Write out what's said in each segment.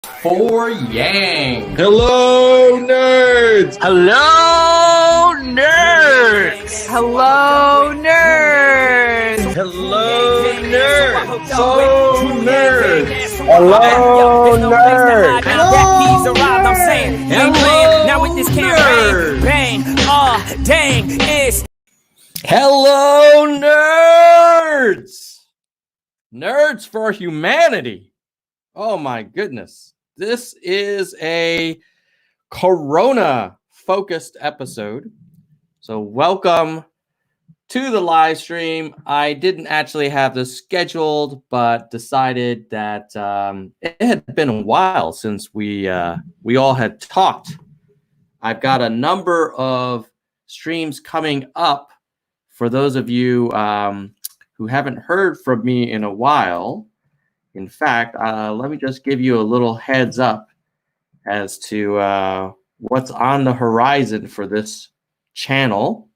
For Yang. Hello, nerds! Hello, nerds! Hello, nerds! Hello, nerds! So nerds! Hello, nerds! Hello, nerds! Nerds for humanity. Oh my goodness. This is a Corona-focused episode. So welcome to the live stream. I didn't actually have this scheduled, but decided that it had been a while since we all had talked. I've got a number of streams coming up for those of you who haven't heard from me in a while. In fact, let me just give you a little heads up as to what's on the horizon for this channel.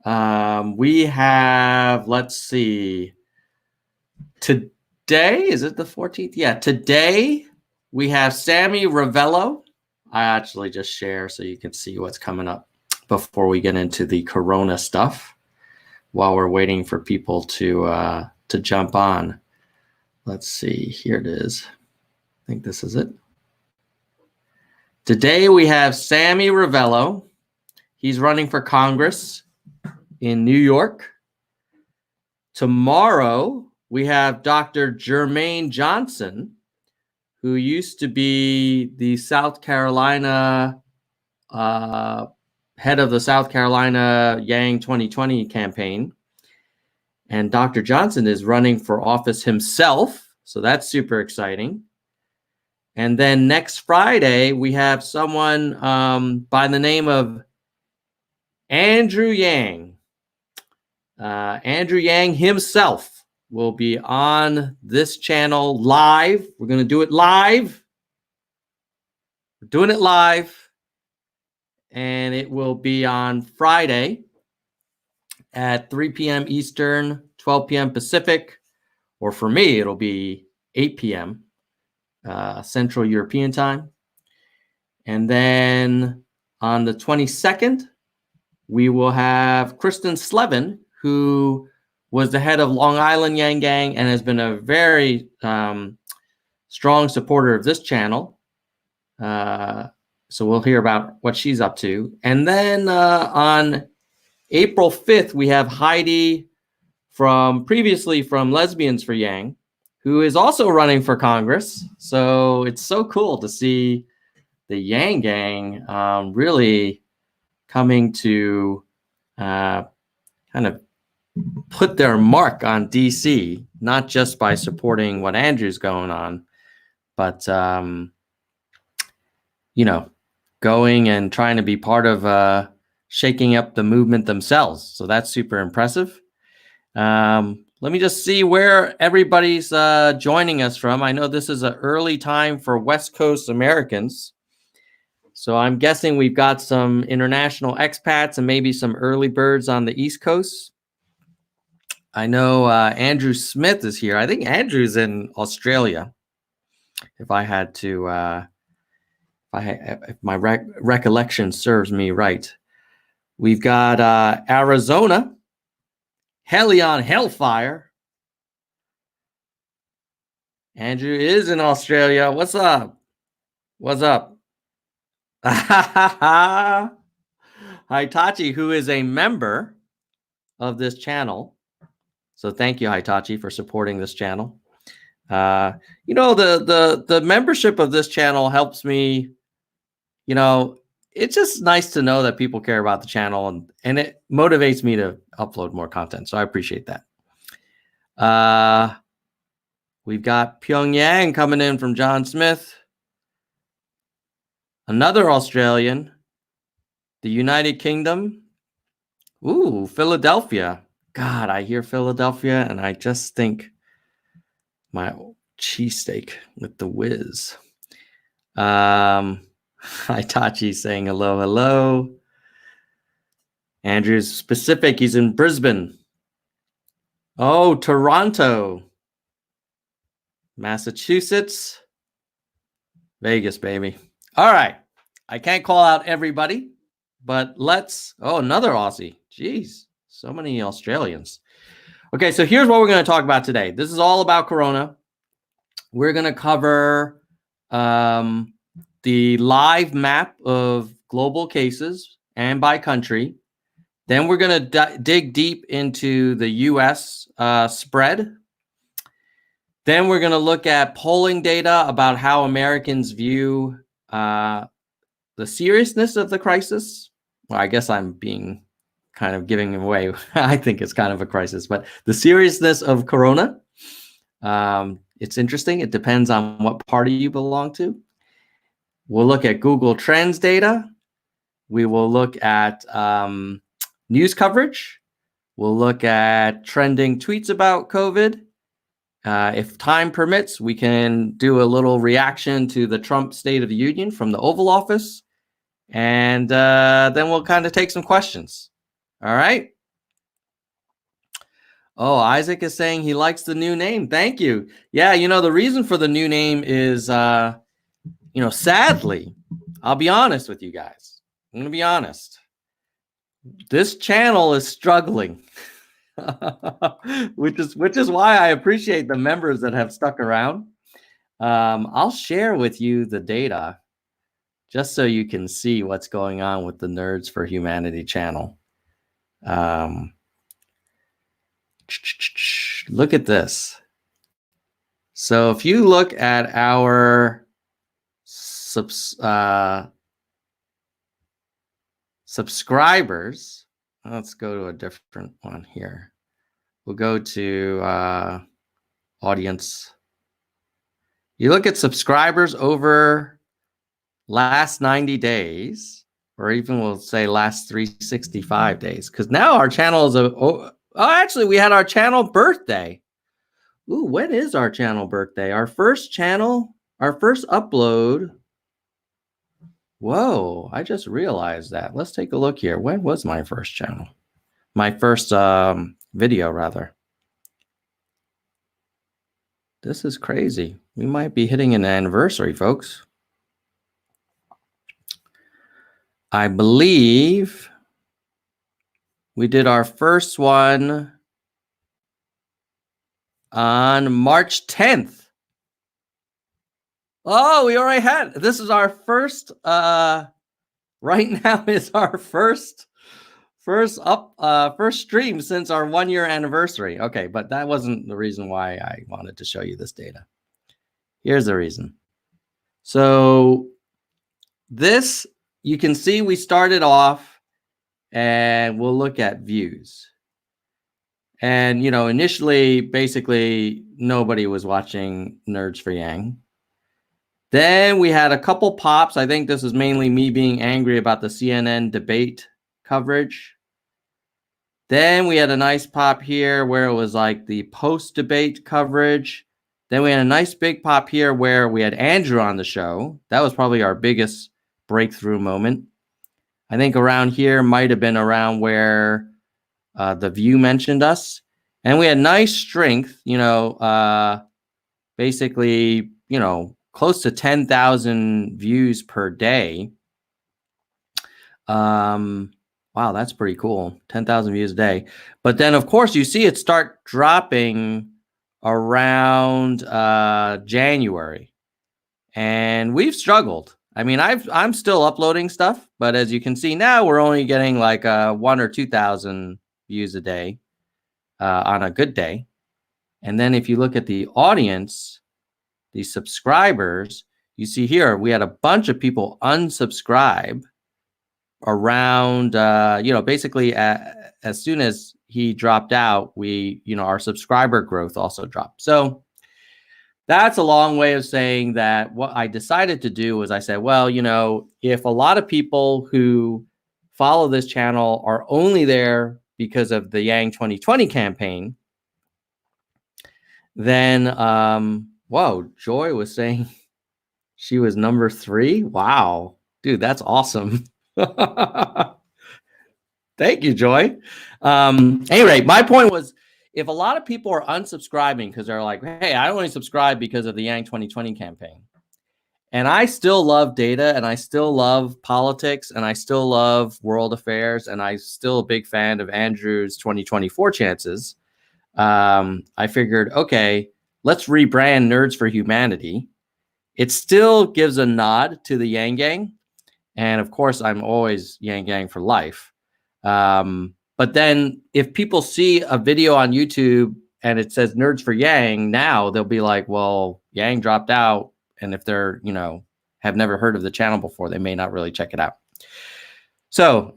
We have, let's see, today, is it the 14th? Yeah, today we have Sammy Ravello. I actually just share so you can see what's coming up before we get into the Corona stuff while we're waiting for people to jump on. Let's see, here it is. I think this is it. Today we have Sammy Ravello. He's running for Congress in New York. Tomorrow we have Dr. Jermaine Johnson, who used to be the South Carolina head of the South Carolina Yang 2020 campaign. And Dr. Johnson is running for office himself, so that's super exciting. And then next Friday, we have someone by the name of Andrew Yang. Andrew Yang himself will be on this channel live. We're going to do it live. We're doing it live. And it will be on Friday at 3 p.m. Eastern, 12 p.m. Pacific, or for me, it'll be 8 p.m. Central European time. And then on the 22nd, we will have Kristen Slevin, who was the head of Long Island Yang Gang and has been a very strong supporter of this channel. So we'll hear about what she's up to. And then on April 5th, we have Heidi previously from Lesbians for Yang, who is also running for Congress. So it's so cool to see the Yang Gang really coming to kind of put their mark on DC, not just by supporting what Andrew's going on, but, going and trying to be part of shaking up the movement themselves. So that's super impressive. Let me just see where everybody's joining us from. I know this is an early time for West Coast Americans. So I'm guessing we've got some international expats and maybe some early birds on the East Coast. I know Andrew Smith is here. I think Andrew's in Australia. If I had to, if my recollection serves me right. We've got Arizona, Helion Hellfire. Andrew is in Australia. What's up? What's up? Hitachi, who is a member of this channel. So thank you, Hitachi, for supporting this channel. The membership of this channel helps me, it's just nice to know that people care about the channel and it motivates me to upload more content. So I appreciate that. We've got Pyongyang coming in from John Smith. Another Australian. The United Kingdom. Ooh, Philadelphia. God, I hear Philadelphia and I just think my cheesesteak with the whiz. Hitachi saying hello, hello. Andrew's specific. He's in Brisbane. Oh, Toronto. Massachusetts. Vegas, baby. All right. I can't call out everybody, but let's. Oh, another Aussie. Jeez, so many Australians. Okay, so here's what we're going to talk about today. This is all about Corona. We're going to cover the live map of global cases and by country. Then we're going to dig deep into the U.S. Spread. Then we're going to look at polling data about how Americans view the seriousness of the crisis. Well, I guess I'm being kind of giving away. I think it's kind of a crisis, but the seriousness of Corona. It's interesting. It depends on what party you belong to. We'll look at Google Trends data. We will look at news coverage. We'll look at trending tweets about COVID. If time permits, we can do a little reaction to the Trump State of the Union from the Oval Office. And then we'll kind of take some questions. All right. Oh, Isaac is saying he likes the new name. Thank you. Yeah, the reason for the new name is, sadly, I'll be honest with you guys. I'm going to be honest. This channel is struggling. which is why I appreciate the members that have stuck around. I'll share with you the data just so you can see what's going on with the Nerds for Humanity channel. Look at this. So if you look at our subscribers, let's go to a different one here. We'll go to audience. You look at subscribers over last 90 days, or even we'll say last 365 days, because now our channel is actually, we had our channel birthday. Ooh, when is our channel birthday? Our first upload. Whoa, I just realized that. Let's take a look here. When was my first channel? My first video, rather. This is crazy. We might be hitting an anniversary, folks. I believe we did our first one on March 10th. Oh, we already had. This is our first. Right now is our first stream since our 1 year anniversary. Okay, but that wasn't the reason why I wanted to show you this data. Here's the reason. So this, you can see we started off, and we'll look at views. And initially, basically nobody was watching Nerds for Yang. Then we had a couple pops. I think this is mainly me being angry about the CNN debate coverage. Then we had a nice pop here where it was like the post-debate coverage. Then we had a nice big pop here where we had Andrew on the show. That was probably our biggest breakthrough moment. I think around here might have been around where The View mentioned us. And we had nice strength, basically, close to 10,000 views per day. Wow, that's pretty cool. 10,000 views a day. But then, of course, you see it start dropping around January. And we've struggled. I mean, I'm still uploading stuff, but as you can see now, we're only getting like 1,000 or 2,000 views a day on a good day. And then if you look at the audience, the subscribers, you see here, we had a bunch of people unsubscribe around, basically as soon as he dropped out, our subscriber growth also dropped. So that's a long way of saying that what I decided to do was I said, well, if a lot of people who follow this channel are only there because of the Yang 2020 campaign, then, whoa, Joy was saying she was number 3. Wow, dude, that's awesome. Thank you, Joy. Anyway, my point was, if a lot of people are unsubscribing because they're like, hey, I only subscribe because of the Yang 2020 campaign, And I still love data, and I still love politics, and I still love world affairs, and I'm still a big fan of Andrew's 2024 chances. I figured, okay, let's rebrand Nerds for Humanity. It still gives a nod to the Yang Gang. And of course, I'm always Yang Gang for life. But then if people see a video on YouTube and it says Nerds for Yang now, they'll be like, well, Yang dropped out. And if they're, have never heard of the channel before, they may not really check it out. So,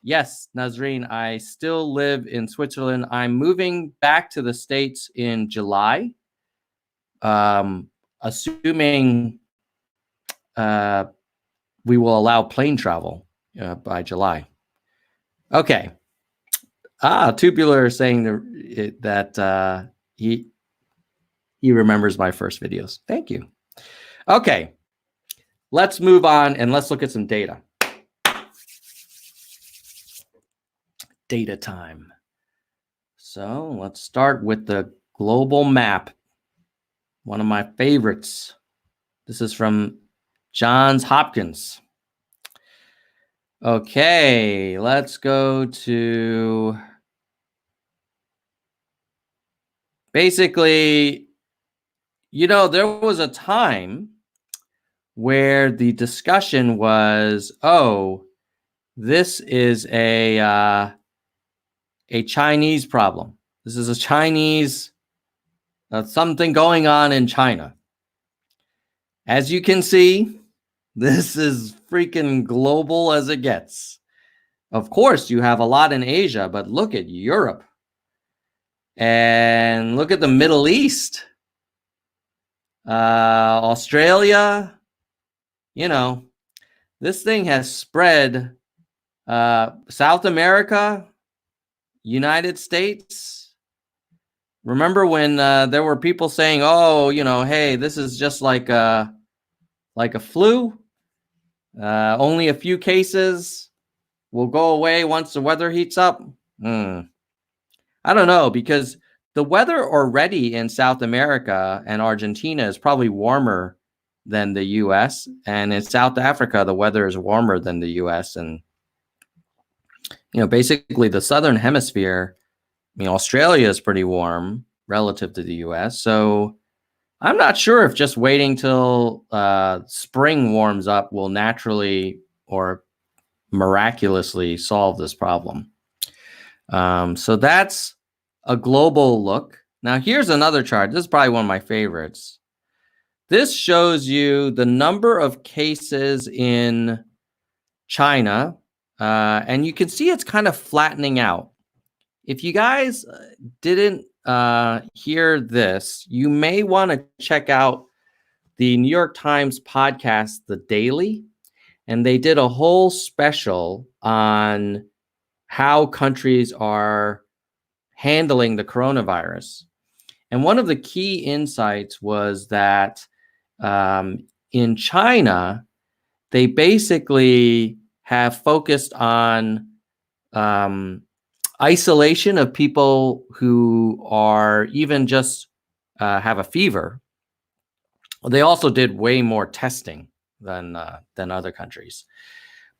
yes, Nazreen, I still live in Switzerland. I'm moving back to the States in July, assuming we will allow plane travel by July. Okay. Tubular is saying that he remembers my first videos. Thank you. Okay. Let's move on and let's look at some data. Data time. So let's start with the global map. One of my favorites. This is from Johns Hopkins. Okay, let's go to basically, there was a time where the discussion was, oh, this is a Chinese problem. This is a Chinese, something going on in China. As you can see, this is freaking global as it gets. Of course, you have a lot in Asia, but look at Europe. And look at the Middle East. Australia. This thing has spread. South America, United States. Remember when there were people saying, oh, hey, this is just like a flu. Only a few cases will go away once the weather heats up. I don't know, because the weather already in South America and Argentina is probably warmer than the U.S. And in South Africa, the weather is warmer than the U.S. And, basically the Southern Hemisphere, Australia is pretty warm relative to the U.S. So I'm not sure if just waiting till spring warms up will naturally or miraculously solve this problem. So that's a global look. Now, here's another chart. This is probably one of my favorites. This shows you the number of cases in China, and you can see it's kind of flattening out. If you guys didn't hear this, you may want to check out the New York Times podcast, The Daily, and they did a whole special on how countries are handling the coronavirus. And one of the key insights was that in China, they basically have focused on isolation of people who are even just have a fever. They also did way more testing than other countries.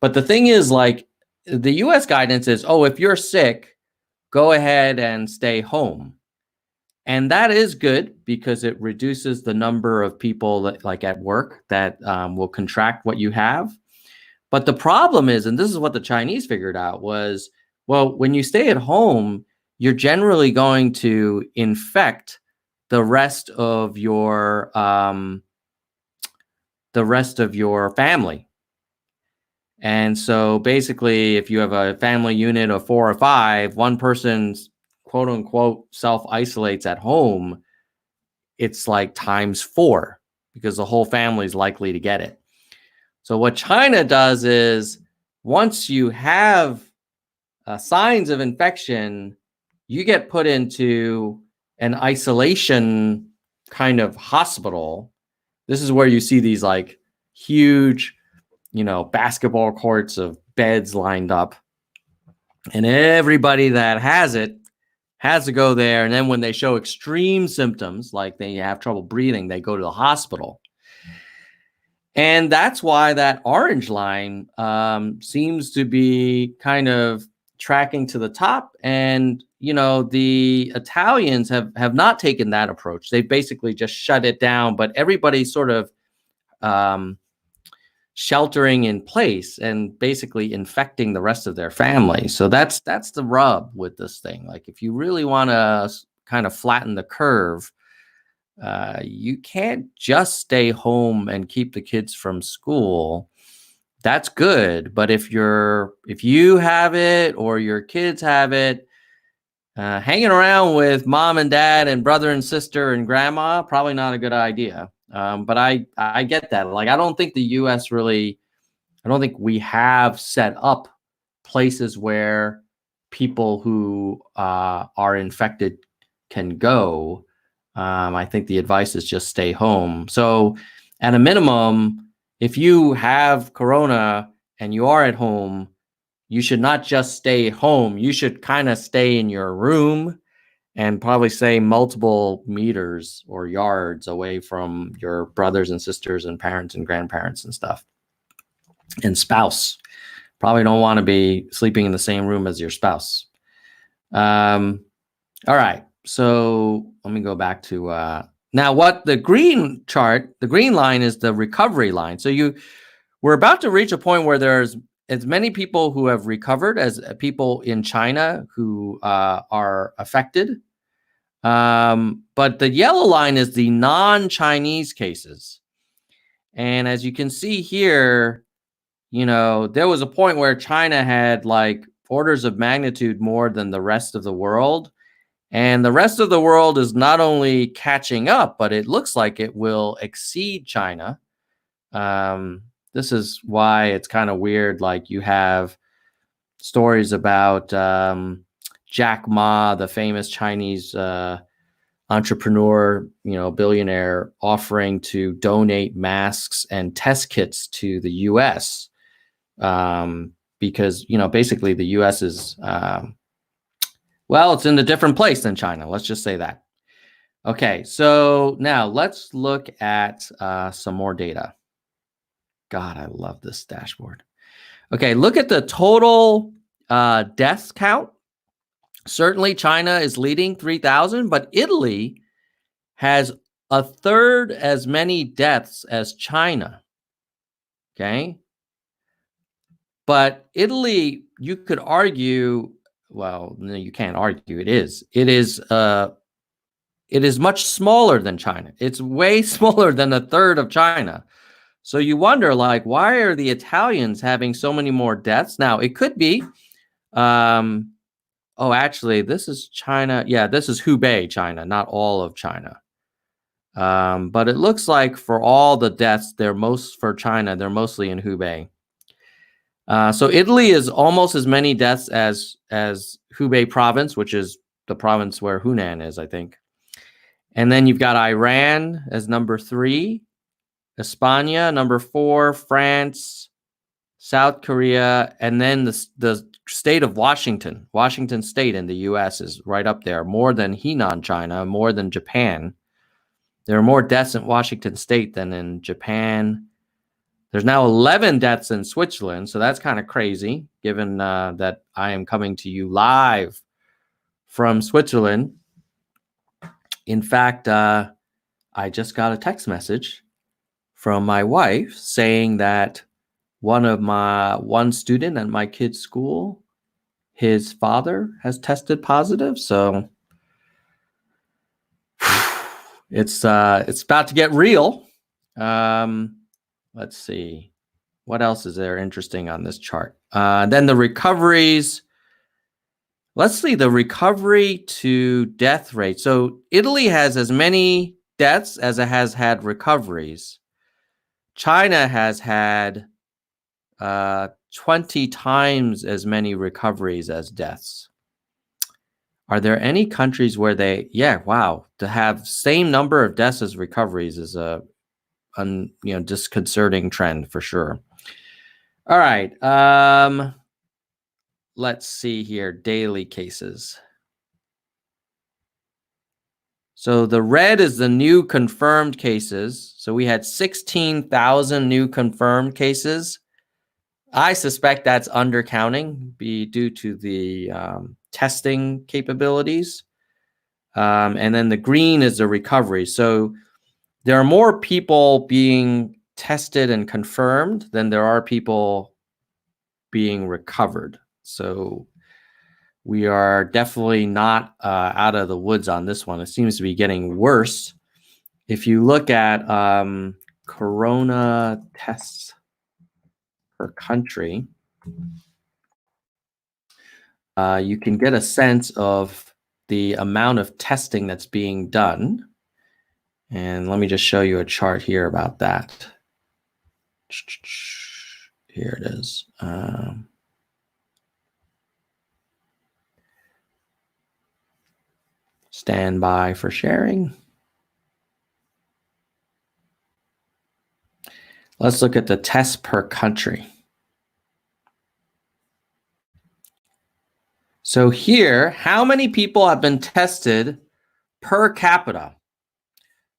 But the thing is, like, the US guidance is, oh, if you're sick, go ahead and stay home. And that is good because it reduces the number of people that, like at work, that will contract what you have. But the problem is, and this is what the Chinese figured out, was, well, when you stay at home, you're generally going to infect the rest of your family. And so basically, if you have a family unit of 4 or 5, one person's quote unquote self-isolates at home, it's like times 4 because the whole family is likely to get it. So what China does is, once you have signs of infection, you get put into an isolation kind of hospital. This is where you see these like huge, basketball courts of beds lined up. And everybody that has it has to go there. And then when they show extreme symptoms, like they have trouble breathing, they go to the hospital. And that's why that orange line seems to be kind of tracking to the top. And, the Italians have not taken that approach. They basically just shut it down, but everybody's sort of sheltering in place and basically infecting the rest of their family. So that's the rub with this thing. Like, if you really want to kind of flatten the curve, you can't just stay home and keep the kids from school. That's good, but if you have it or your kids have it, hanging around with mom and dad and brother and sister and grandma, probably not a good idea. But I get that. Like, I don't think the U.S. I don't think we have set up places where people who are infected can go. I think the advice is just stay home. So at a minimum, if you have corona and you are at home, you should not just stay home. You should kind of stay in your room and probably stay multiple meters or yards away from your brothers and sisters and parents and grandparents and stuff. And spouse. Probably don't want to be sleeping in the same room as your spouse. All right. So let me go back to now what the green line is the recovery line. So we're about to reach a point where there's as many people who have recovered as people in China who are affected. But the yellow line is the non-Chinese cases. And as you can see here, there was a point where China had like orders of magnitude more than the rest of the world. And the rest of the world is not only catching up, but it looks like it will exceed China. This is why it's kind of weird. Like, you have stories about Jack Ma, the famous Chinese entrepreneur, billionaire, offering to donate masks and test kits to the U.S. Because, basically the U.S. is it's in a different place than China. Let's just say that. Okay, so now let's look at some more data. God, I love this dashboard. Okay, look at the total deaths count. Certainly China is leading 3,000, but Italy has a third as many deaths as China. Okay. But Italy, you could argue, well, no, you can't argue. It is much smaller than China. It's way smaller than a third of China. So you wonder, like, why are the Italians having so many more deaths? Now, it could be, actually, this is China. Yeah, this is Hubei, China, not all of China. But it looks like for all the deaths, for China, they're mostly in Hubei. So Italy is almost as many deaths as Hubei province, which is the province where Hunan is, I think. And then you've got Iran as number 3, España number 4, France, South Korea, and then the state of Washington State in the U.S. is right up there, more than Henan, China, more than Japan. There are more deaths in Washington State than in Japan. There's now 11 deaths in Switzerland, so that's kind of crazy, given that I am coming to you live from Switzerland. In fact, I just got a text message from my wife saying that one student at my kid's school, his father has tested positive. So it's about to get real. Let's see. What else is there interesting on this chart? Then the recoveries. Let's see the recovery to death rate. So Italy has as many deaths as it has had recoveries. China has had 20 times as many recoveries as deaths. Are there any countries where to have same number of deaths as recoveries is a disconcerting trend for sure. All right. Let's see here. Daily cases. So the red is the new confirmed cases. So we had 16,000 new confirmed cases. I suspect that's undercounting, due to the testing capabilities. And then the green is the recovery. So there are more people being tested and confirmed than there are people being recovered. So we are definitely not out of the woods on this one. It seems to be getting worse. If you look at corona tests per country, you can get a sense of the amount of testing that's being done. And let me just show you a chart here about that. Here it is. Stand by for sharing. Let's look at the tests per country. So here, how many people have been tested per capita?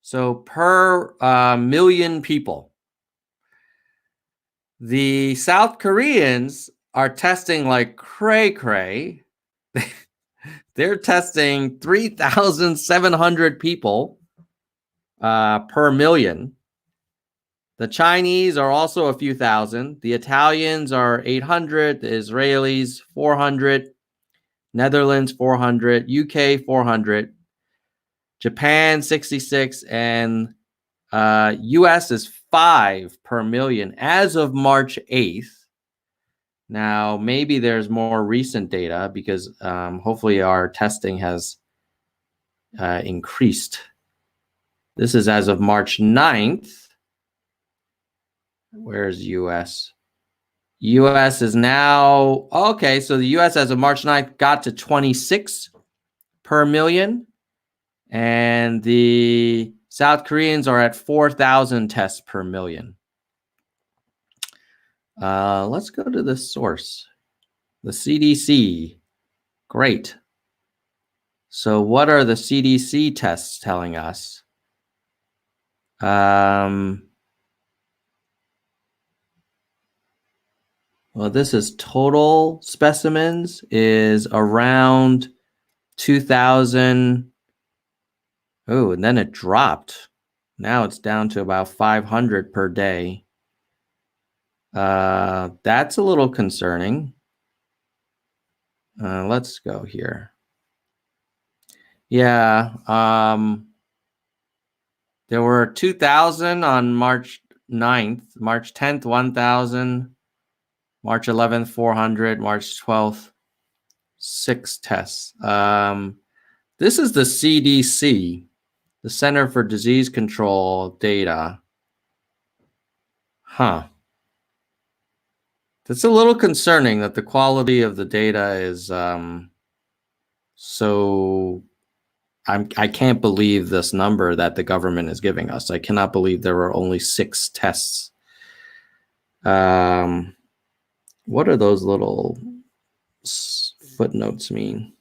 So per million people. The South Koreans are testing like cray-cray. They're testing 3,700 people per million. The Chinese are also a few thousand. The Italians are 800. The Israelis, 400. Netherlands, 400. UK, 400. Japan, 66. And US is 5 per million as of March 8th. Now, maybe there's more recent data because hopefully our testing has increased. This is as of March 9th. Where's US? US is now, okay, so the US as of March 9th got to 26 per million. And the South Koreans are at 4,000 tests per million. Let's go to the source, the CDC. Great. So what are the CDC tests telling us? Well, this is total specimens is around 2,000. Oh, and then it dropped. Now it's down to about 500 per day. That's a little concerning. Let's go here. Yeah, there were 2,000 on March 9th, March 10th, 1,000, March 11th, 400, March 12th, 6 tests. This is the CDC, the Center for Disease Control data. Huh. That's a little concerning that the quality of the data is so. I can't believe this number that the government is giving us. I cannot believe there were only 6 tests. What are those little footnotes mean?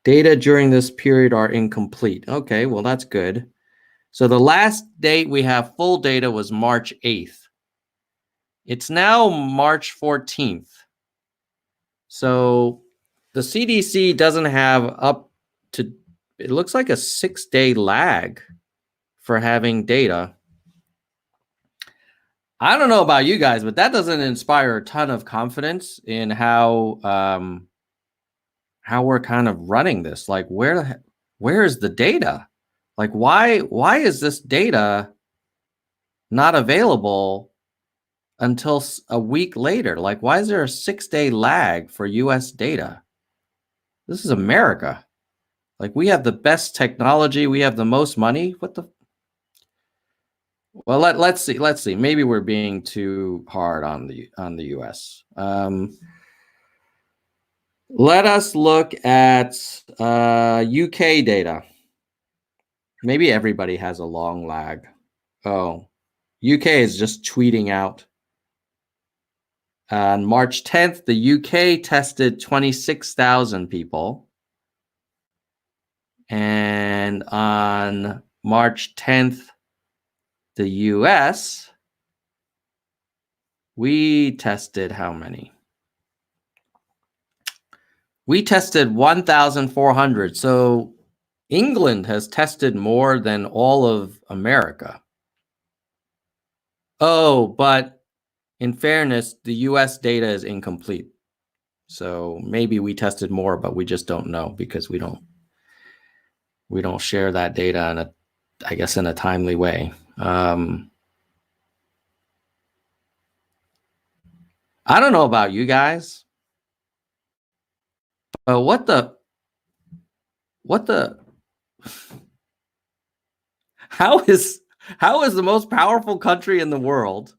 Data during this period are incomplete. Okay, well, that's good. So the last date we have full data was March 8th. It's now March 14th. So the CDC doesn't have up to, it looks like a 6-day lag for having data. I don't know about you guys, but that doesn't inspire a ton of confidence in how we're kind of running this. Like, where is the data? Like, why is this data not available until a week later? Like, why is there a 6-day lag for US data? This is America. Like, we have the best technology, we have the most money. What the? Well, let's see. Maybe we're being too hard on the US. Let us look at UK data. Maybe everybody has a long lag. Oh, UK is just tweeting out. On March 10th, the UK tested 26,000 people. And on March 10th, the US, we tested how many? We tested 1,400. So England has tested more than all of America. Oh, but in fairness, the US data is incomplete. So maybe we tested more, but we just don't know because we don't share that data in a timely way. I don't know about you guys, but what the how is the most powerful country in the world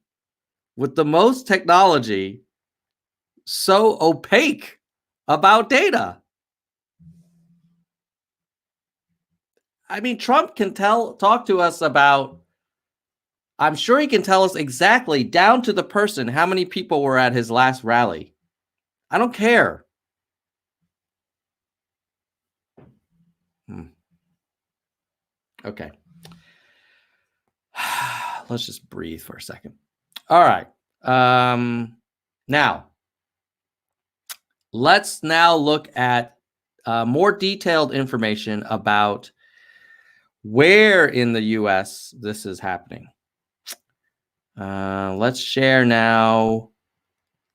with the most technology so opaque about data? I mean, Trump can talk to us about, I'm sure he can tell us exactly down to the person how many people were at his last rally. I don't care. Okay. Let's just breathe for a second. All right. Now, let's look at more detailed information about where in the US this is happening. Let's share now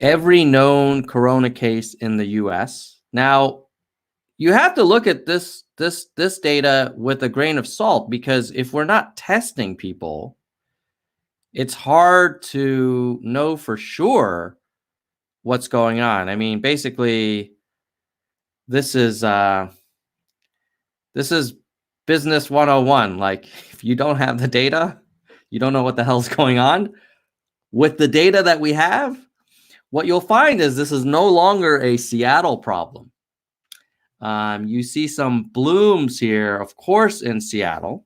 every known corona case in the US. Now, you have to look at this data with a grain of salt, because if we're not testing people, it's hard to know for sure what's going on. I mean, basically, this is business 101. Like, if you don't have the data, you don't know what the hell's going on. With the data that we have, what you'll find is this is no longer a Seattle problem. You see some blooms here, of course, in Seattle,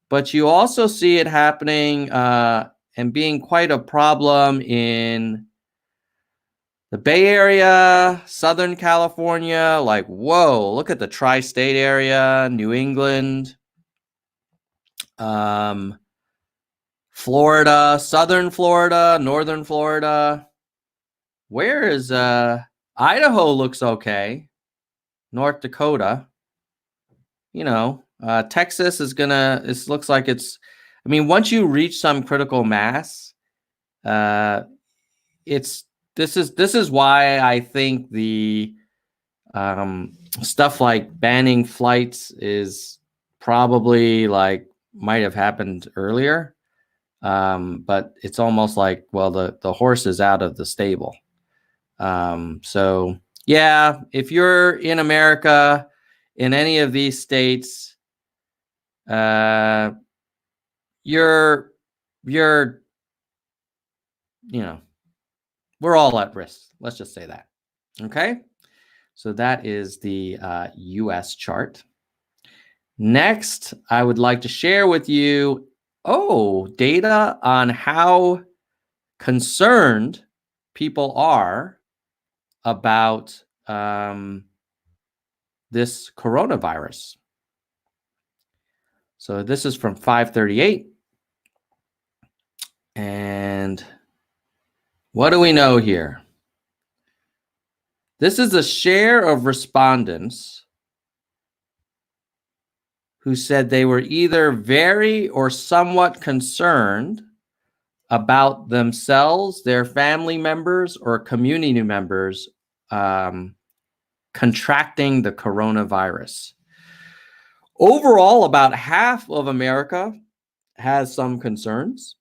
but you also see it happening and being quite a problem in the Bay Area, Southern California. Like, whoa, look at the tri-state area, New England, Florida, Southern Florida, Northern Florida. Where is Idaho? Looks okay. North Dakota, Texas is it looks like it's, I mean, once you reach some critical mass, this is why I think the stuff like banning flights is probably might have happened earlier. But it's almost like, well, the horse is out of the stable. So yeah, if you're in America, in any of these states, we're all at risk. Let's just say that. Okay. So that is the US chart. Next, I would like to share with you, data on how concerned people are about this coronavirus. So this is from 538. And what do we know here? This is a share of respondents who said they were either very or somewhat concerned about themselves, their family members, or community members contracting the coronavirus. Overall, about half of America has some concerns.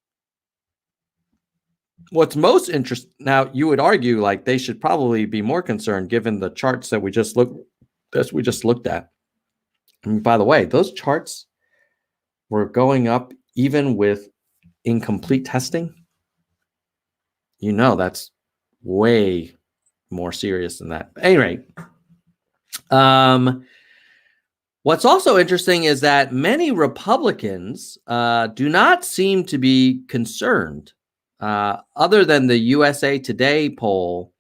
What's most interesting, now you would argue like they should probably be more concerned given the charts that we just looked at. And by the way, those charts were going up even with incomplete testing. That's way more serious than that. At any rate, what's also interesting is that many Republicans do not seem to be concerned, other than the USA Today poll.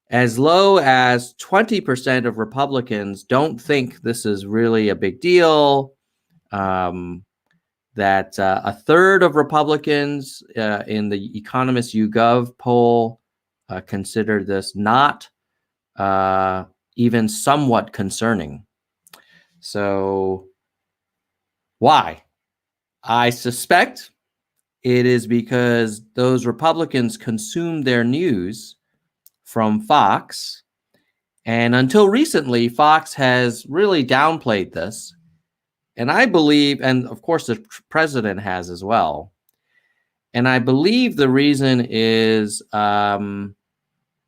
as low as 20% of Republicans don't think this is really a big deal. That a third of Republicans in the Economist YouGov poll consider this not even somewhat concerning. So why? I suspect it is because those Republicans consume their news from Fox. And until recently, Fox has really downplayed this. And I believe, and of course the president has as well. And I believe the reason is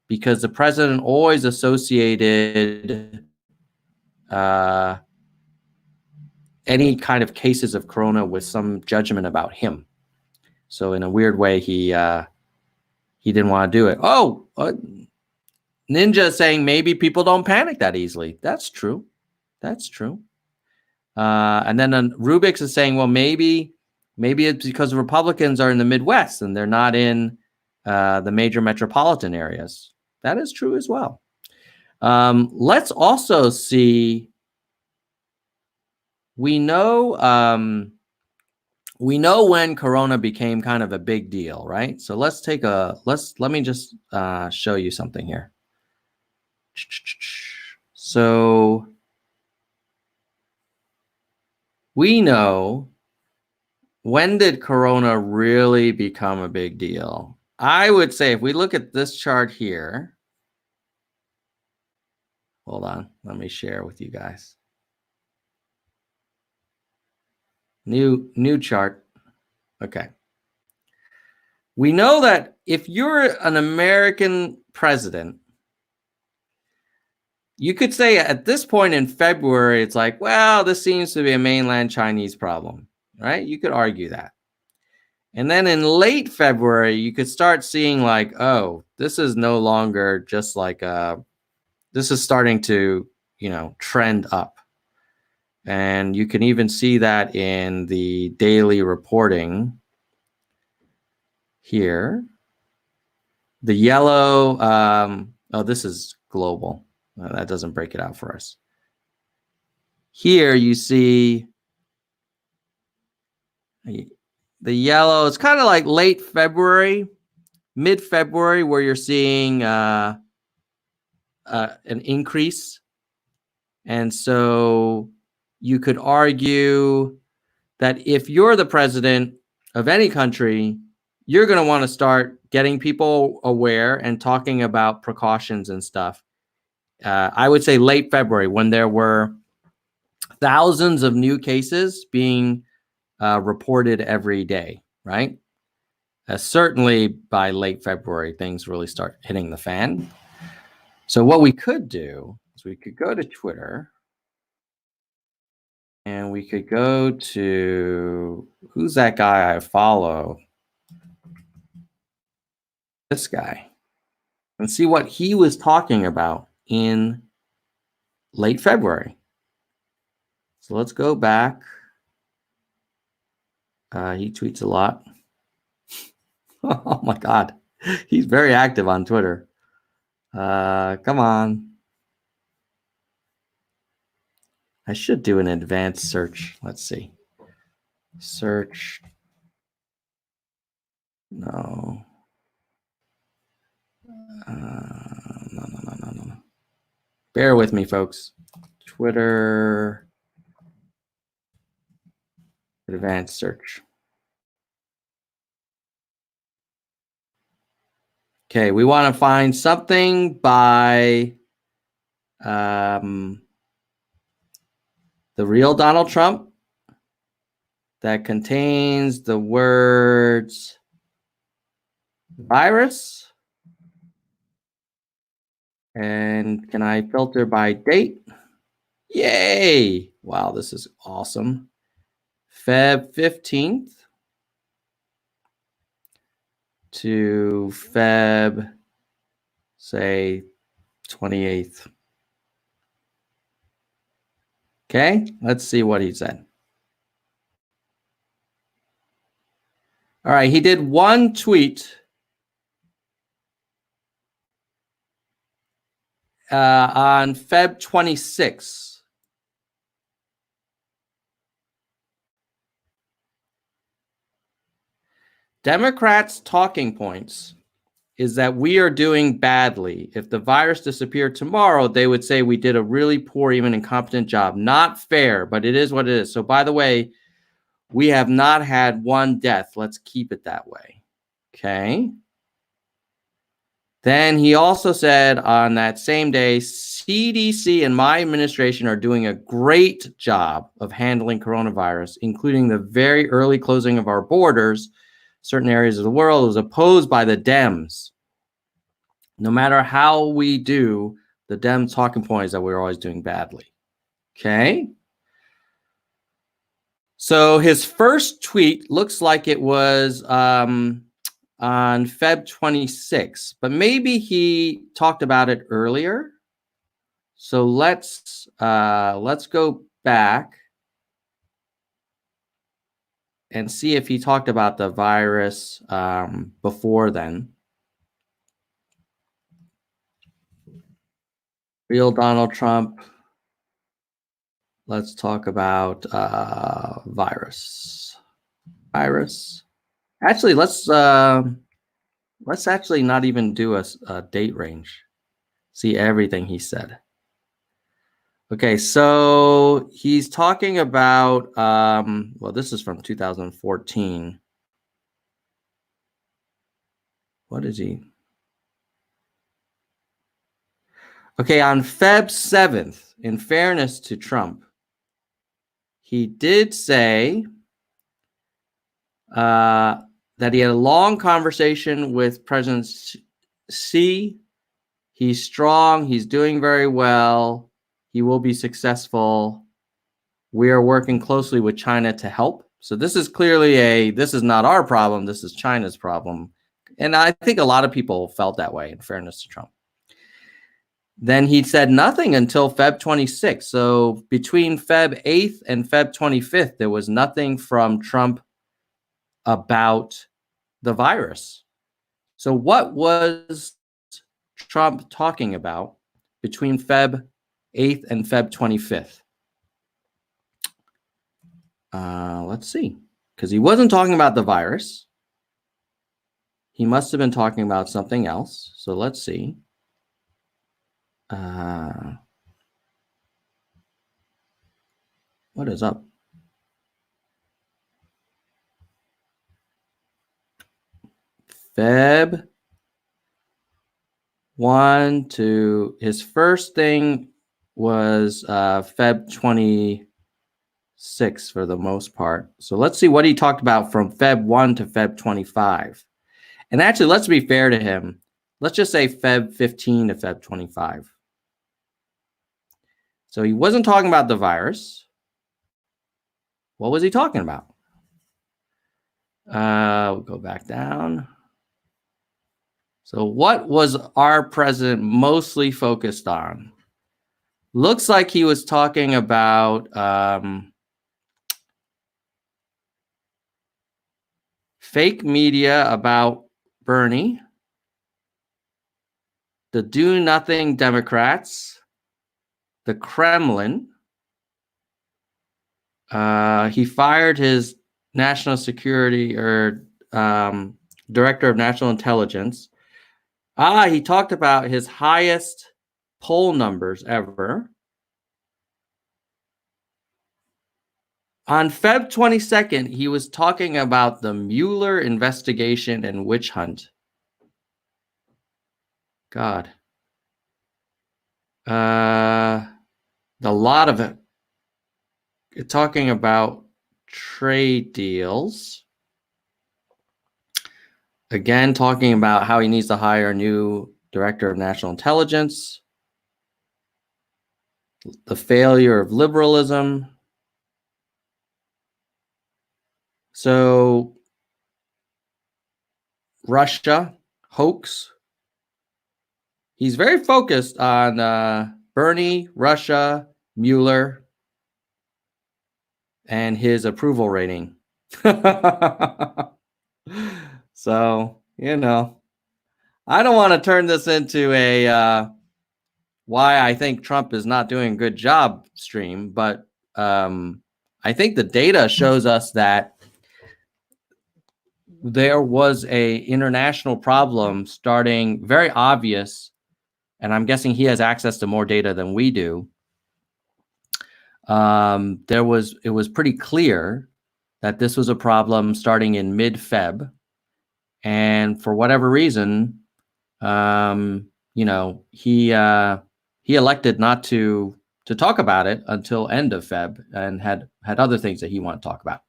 because the president always associated any kind of cases of corona with some judgment about him. So in a weird way, he didn't want to do it. Oh, Ninja is saying maybe people don't panic that easily. That's true. That's true. And then Rubix is saying, well, maybe it's because Republicans are in the Midwest and they're not in the major metropolitan areas. That is true as well. Let's also see. We know when Corona became kind of a big deal, right? So let me just show you something here. So we know, when did Corona really become a big deal? I would say if we look at this chart here, hold on, let me share with you guys. New chart. Okay. We know that if you're an American president, you could say at this point in February, it's like, well, this seems to be a mainland Chinese problem, right? You could argue that. And then in late February, you could start seeing like, oh, this is no longer just like this is starting to, trend up. And you can even see that in the daily reporting here. The yellow, oh, this is global. That doesn't break it out for us. Here you see the yellow. It's kind of like late February, mid-February, where you're seeing an increase. And so you could argue that if you're the president of any country, you're going to want to start getting people aware and talking about precautions and stuff. I would say late February, when there were thousands of new cases being reported every day, right? Certainly by late February, things really start hitting the fan. So what we could do is we could go to Twitter and we could go to, who's that guy I follow? This guy. And see what he was talking about in late February. So let's go back. He tweets a lot. Oh my God. He's very active on Twitter. Come on. I should do an advanced search. Let's see. Search. No. No. Bear with me, folks. Twitter. Advanced search. Okay, we want to find something by the real Donald Trump that contains the words virus. And can I filter by date? Yay! Wow, this is awesome. Feb 15th to Feb, say, 28th. Okay, let's see what he said. All right, he did one tweet on Feb 26. Democrats' talking points is that we are doing badly. If the virus disappeared tomorrow, they would say we did a really poor, even incompetent job. Not fair, but it is what it is. So, by the way, we have not had one death. Let's keep it that way. Okay. Then he also said on that same day, CDC and my administration are doing a great job of handling coronavirus, including the very early closing of our borders. Certain areas of the world was opposed by the Dems. No matter how we do, the Dems' talking point is that we're always doing badly. Okay. So his first tweet looks like it was on Feb 26, but maybe he talked about it earlier. So let's go back and see if he talked about the virus before then. Real Donald Trump. Let's talk about virus. Actually, let's actually not even do a date range. See everything he said. Okay, so he's talking about, well, this is from 2014. What is he? Okay, on Feb 7th, in fairness to Trump, he did say that he had a long conversation with President Xi. He's strong. He's doing very well. He will be successful. We are working closely with China to help. So this is clearly this is not our problem. This is China's problem. And I think a lot of people felt that way, in fairness to Trump. Then he said nothing until Feb 26. So between Feb 8th and Feb 25th, there was nothing from Trump about the virus. So what was Trump talking about between Feb 8th and Feb 25th? Let's see. Because he wasn't talking about the virus. He must have been talking about something else. So let's see. What is up? Feb 1 to his first thing was Feb 26 for the most part. So let's see what he talked about from Feb 1 to Feb 25. And actually, let's be fair to him. Let's just say Feb 15 to Feb 25. So he wasn't talking about the virus. What was he talking about? We'll go back down. So what was our president mostly focused on? Looks like he was talking about fake media about Bernie, the do-nothing Democrats, the Kremlin. He fired his national security or director of national intelligence. He talked about his highest poll numbers ever. On Feb 22nd, he was talking about the Mueller investigation and witch hunt. God. A lot of it. Talking about trade deals. Again, talking about how he needs to hire a new director of national intelligence. The failure of liberalism. So, Russia, hoax. He's very focused on Bernie, Russia, Mueller, and his approval rating. So, I don't want to turn this into a why I think Trump is not doing a good job, stream, but I think the data shows us that there was a international problem starting very obvious, and I'm guessing he has access to more data than we do. It was pretty clear that this was a problem starting in mid-Feb, and for whatever reason, you know, he elected not to talk about it until end of Feb, and had other things that he wanted to talk about.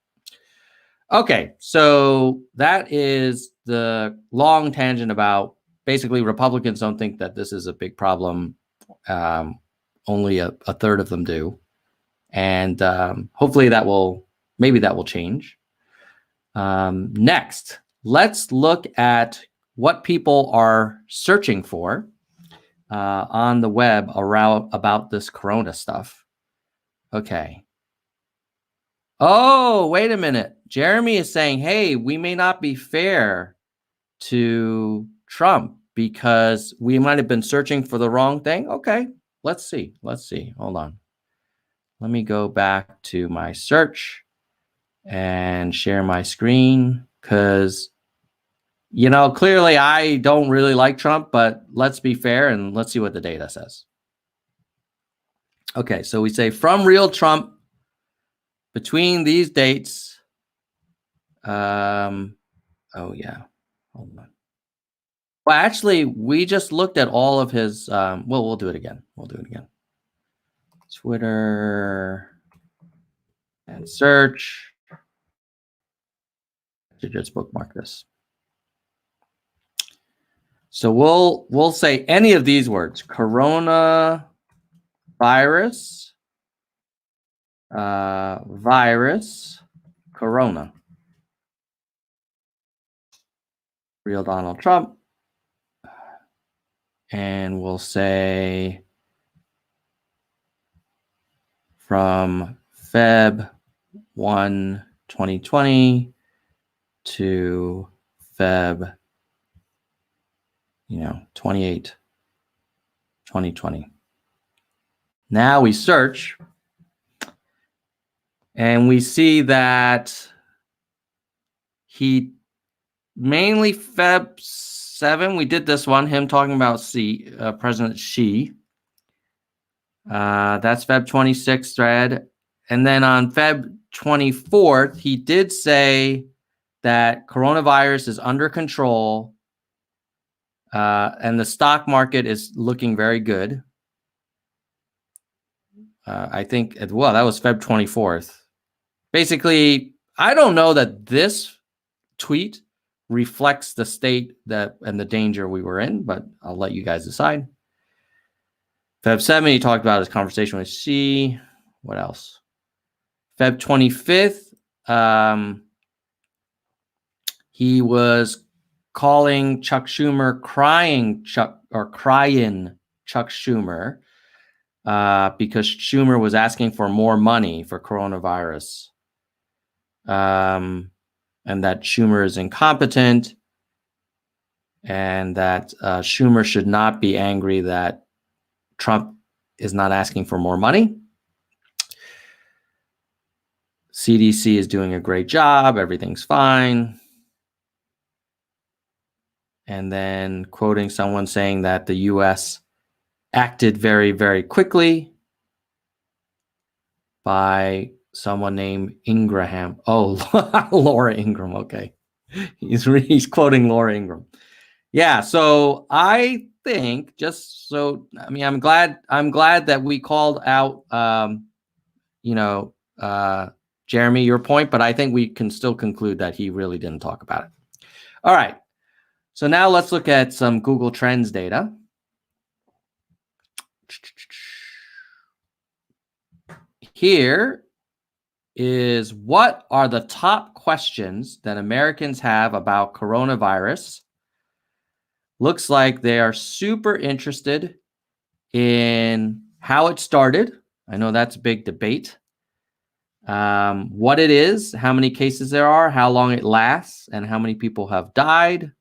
Okay, so that is the long tangent about basically Republicans don't think that this is a big problem. Only a third of them do. And hopefully maybe that will change. Next, let's look at what people are searching for on the web about this corona stuff. Okay. Oh, wait a minute. Jeremy is saying, hey, we may not be fair to Trump because we might have been searching for the wrong thing. Okay, let's see. Hold on. Let me go back to my search and share my screen because, you know, clearly I don't really like Trump, but let's be fair and let's see what the data says. Okay, so we say from real Trump between these dates. Oh yeah, hold on. Well, actually, we just looked at all of his. Well, we'll do it again. Twitter and search. To just bookmark this. So we'll say any of these words: corona virus, virus, corona, real Donald Trump, and we'll say from Feb 1, 2020 to Feb 28, 2020. Now we search and we see that he mainly Feb 7, we did this one, him talking about President Xi. That's Feb 26th thread. And then on Feb 24th, he did say that coronavirus is under control and the stock market is looking very good. I think, well, that was Feb 24th. Basically, I don't know that this tweet reflects the state and the danger we were in, but I'll let you guys decide. Feb 7, he talked about his conversation with Xi. What else? Feb 25th, he was calling Chuck Schumer crying Chuck Schumer because Schumer was asking for more money for coronavirus, and that Schumer is incompetent, and that Schumer should not be angry that Trump is not asking for more money. CDC is doing a great job. Everything's fine. And then quoting someone saying that the U.S. acted very, very quickly by someone named Ingraham. Oh, Laura Ingraham. Okay. He's quoting Laura Ingraham. Yeah. So I think I'm glad that we called out, Jeremy, your point, but I think we can still conclude that he really didn't talk about it. All right. So now let's look at some Google Trends data. Here is what are the top questions that Americans have about coronavirus. Looks like they are super interested in how it started. I know that's a big debate. What it is, how many cases there are, how long it lasts, and how many people have died.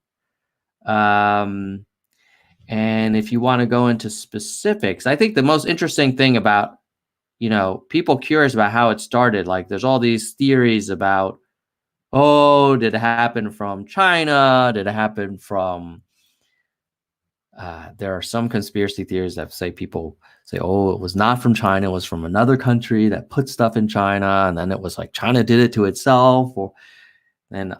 And And if you want to go into specifics, I think the most interesting thing about, people curious about how it started, like there's all these theories about, oh, did it happen from China? Did it happen from, there are some conspiracy theories that people say, oh, it was not from China, it was from another country that put stuff in China. And then it was like China did it to itself. And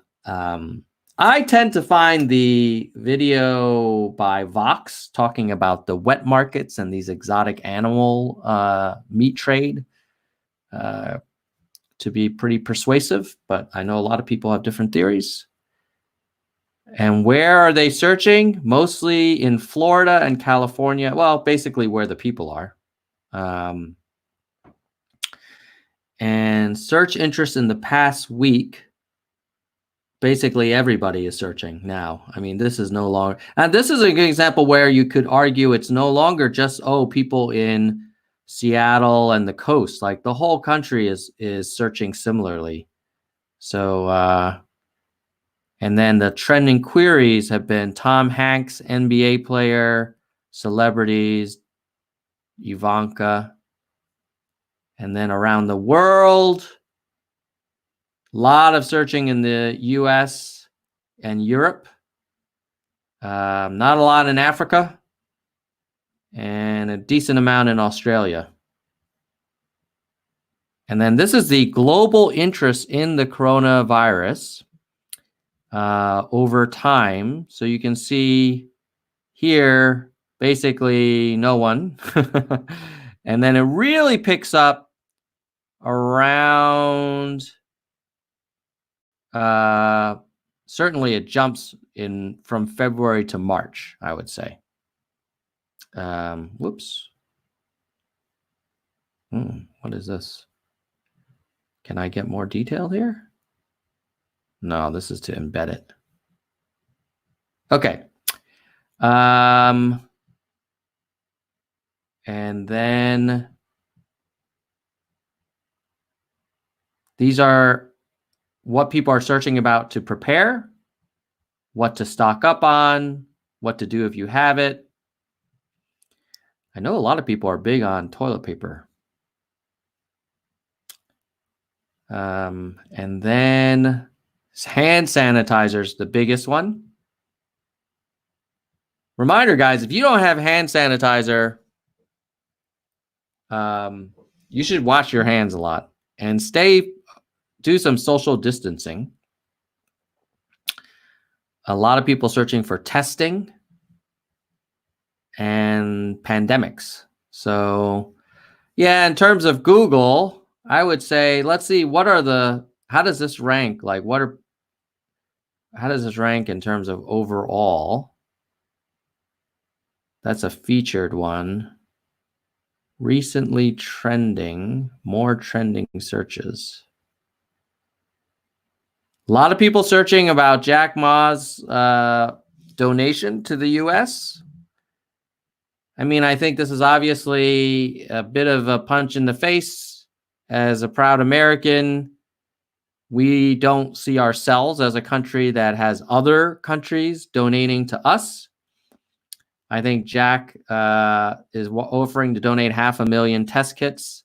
I tend to find the video by Vox talking about the wet markets and these exotic animal meat trade to be pretty persuasive, but I know a lot of people have different theories. And where are they searching? Mostly in Florida and California. Well, basically where the people are. And search interest in the past week, basically everybody is searching now. I mean, this is no longer, and this is a good example where you could argue it's no longer just, people in Seattle and the coast. Like the whole country is searching similarly. So, and then the trending queries have been Tom Hanks, NBA player, celebrities, Ivanka, and then around the world, a lot of searching in the US and Europe. Not a lot in Africa, and a decent amount in Australia. And then this is the global interest in the coronavirus over time. So you can see here, basically no one. And then it really picks up around, certainly it jumps in from February to March, I would say. Whoops. What is this? Can I get more detail here? No, this is to embed it. Okay. And then these are what people are searching about to prepare, what to stock up on, what to do if you have it. I know a lot of people are big on toilet paper. And then hand sanitizers, the biggest one. Reminder, guys, if you don't have hand sanitizer, you should wash your hands a lot and do some social distancing. A lot of people searching for testing and pandemics. So yeah, in terms of Google, I would say, let's see, how does this rank? Like how does this rank in terms of overall? That's a featured one. Recently trending, more trending searches. A lot of people searching about Jack Ma's donation to the US. I mean, I think this is obviously a bit of a punch in the face. As a proud American, we don't see ourselves as a country that has other countries donating to us. I think Jack is offering to donate 500,000 test kits.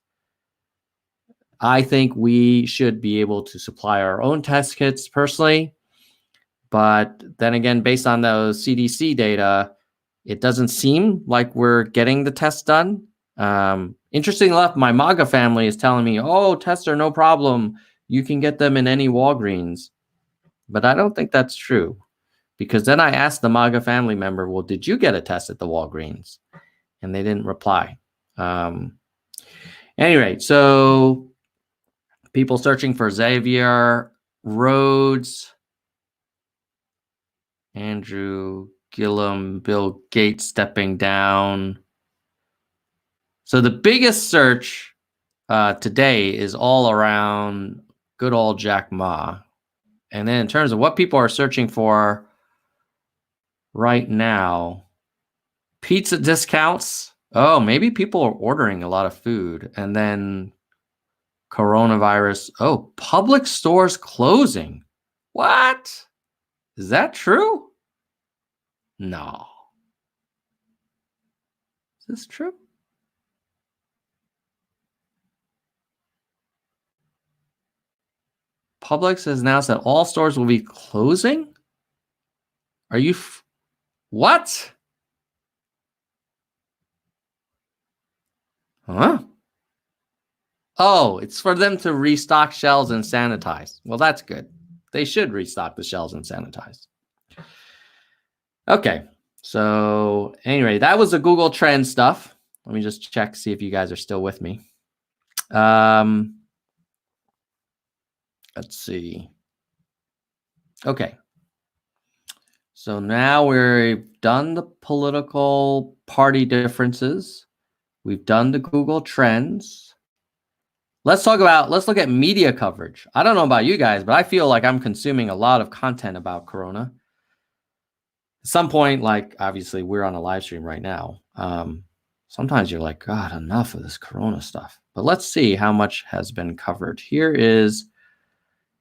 I think we should be able to supply our own test kits personally. But then again, based on those CDC data, it doesn't seem like we're getting the tests done. Interestingly enough, my MAGA family is telling me, tests are no problem. You can get them in any Walgreens. But I don't think that's true. Because then I asked the MAGA family member, well, did you get a test at the Walgreens? And they didn't reply. Anyway, so people searching for Xavier Rhodes, Andrew Gillum, Bill Gates stepping down. So the biggest search today is all around good old Jack Ma. And then in terms of what people are searching for right now, pizza discounts. Oh, maybe people are ordering a lot of food. And then coronavirus. Oh, public stores closing. What? Is that true? No. Is this true? Publix has announced that all stores will be closing? Are you... What? Huh? Oh, it's for them to restock shelves and sanitize. Well, that's good. They should restock the shelves and sanitize. Okay. So anyway, that was the Google Trends stuff. Let me just check, see if you guys are still with me. Let's see. Okay. So now we've done the political party differences. We've done the Google Trends. Let's look at media coverage. I don't know about you guys, but I feel like I'm consuming a lot of content about Corona. At some point, like obviously we're on a live stream right now. Sometimes you're like, God, enough of this Corona stuff. But let's see how much has been covered. Here is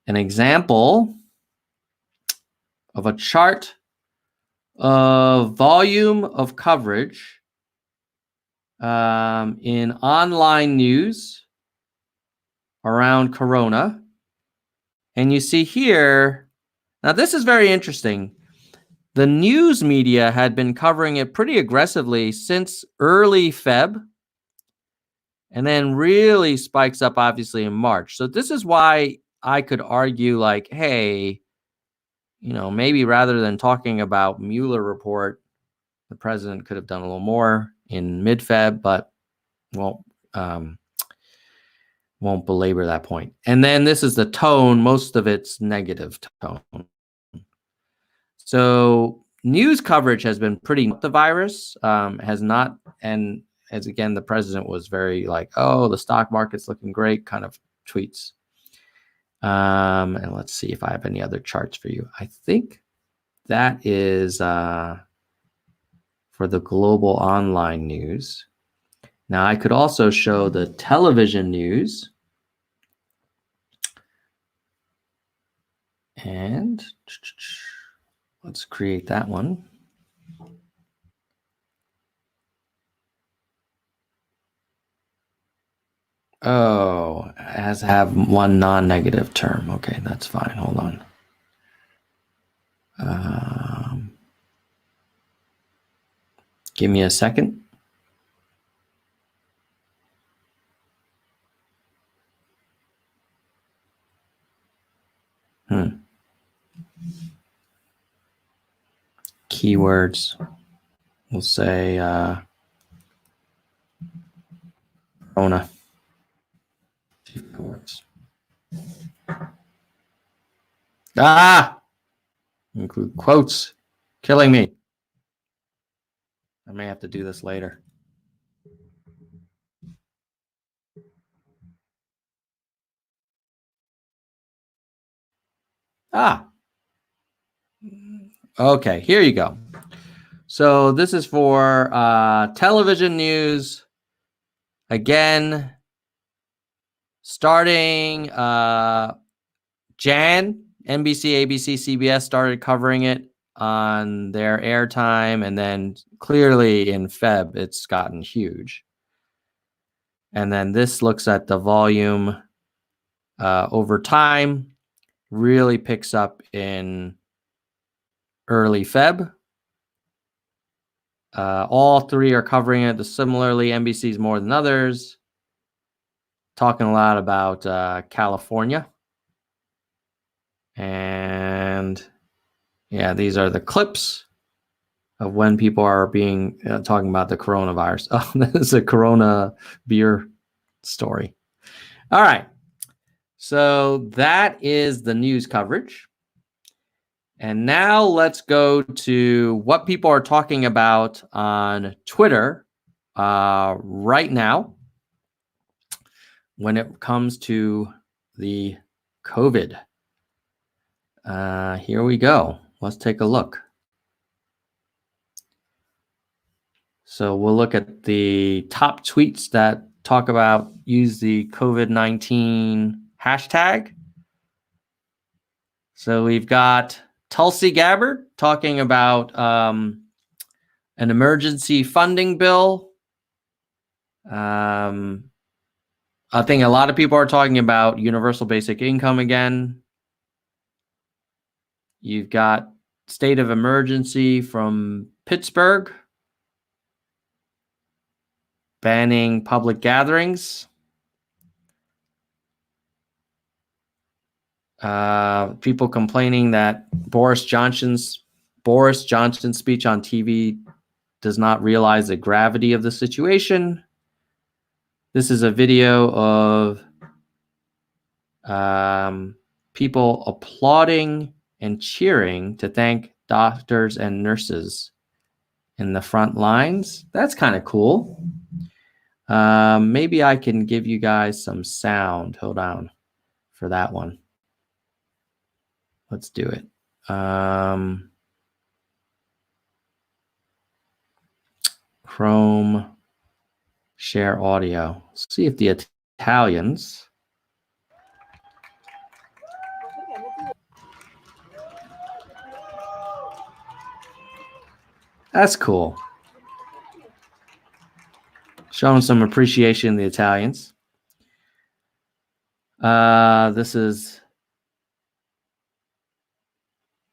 an example of a chart of volume of coverage in online news around Corona. And you see here, now this is very interesting. The news media had been covering it pretty aggressively since early Feb, and then really spikes up obviously in March. So this is why I could argue like, hey, you know, maybe rather than talking about Mueller report, the president could have done a little more in mid-Feb, but won't belabor that point. And then this is the tone. Most of it's negative tone. So news coverage has been pretty. The virus has not, and as again, the president was very like, oh, the stock market's looking great kind of tweets. And let's see if I have any other charts for you. I think that is for the global online news. Now I could also show the television news. And let's create that one. Oh, it has to have one non-negative term. Okay, that's fine. Hold on. Give me a second. Keywords. We'll say Corona. Include quotes. Killing me. I may have to do this later. Okay, here you go. So this is for television news. Again, starting Jan, NBC, ABC, CBS started covering it on their airtime, and then clearly in Feb, it's gotten huge. And then this looks at the volume over time, really picks up in early Feb. All three are covering it similarly. NBC's more than others. Talking a lot about California. And yeah, these are the clips of when people are being talking about the coronavirus. Oh, this is a Corona beer story. All right. So that is the news coverage. And now let's go to what people are talking about on Twitter right now when it comes to the COVID. Here we go. Let's take a look. So we'll look at the top tweets that talk about use the COVID-19 hashtag. So we've got Tulsi Gabbard talking about an emergency funding bill I think a lot of people are talking about universal basic income again. You've got state of emergency from Pittsburgh, banning public gatherings. People complaining that Boris Johnson's speech on TV does not realize the gravity of the situation. This is a video of people applauding and cheering to thank doctors and nurses in the front lines. That's kind of cool. Maybe I can give you guys some sound. Hold on for that one. Let's do it. Chrome, share audio. Let's see if the Italians. That's cool. Showing some appreciation in the Italians. This is,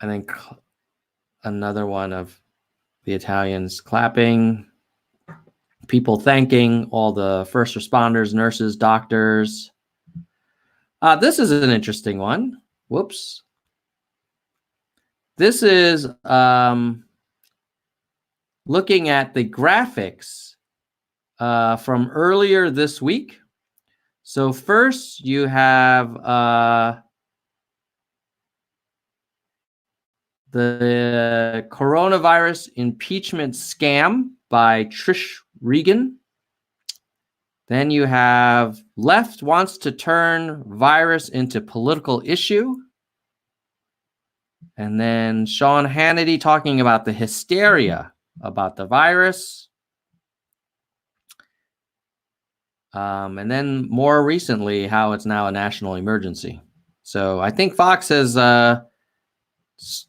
I think, another one of the Italians clapping, people thanking all the first responders, nurses, doctors. This is an interesting one. Whoops. This is looking at the graphics from earlier this week. So first you have the coronavirus impeachment scam by Trish Regan. Then you have left wants to turn virus into political issue. And then Sean Hannity talking about the hysteria about the virus. And then more recently, how it's now a national emergency. So I think Fox has,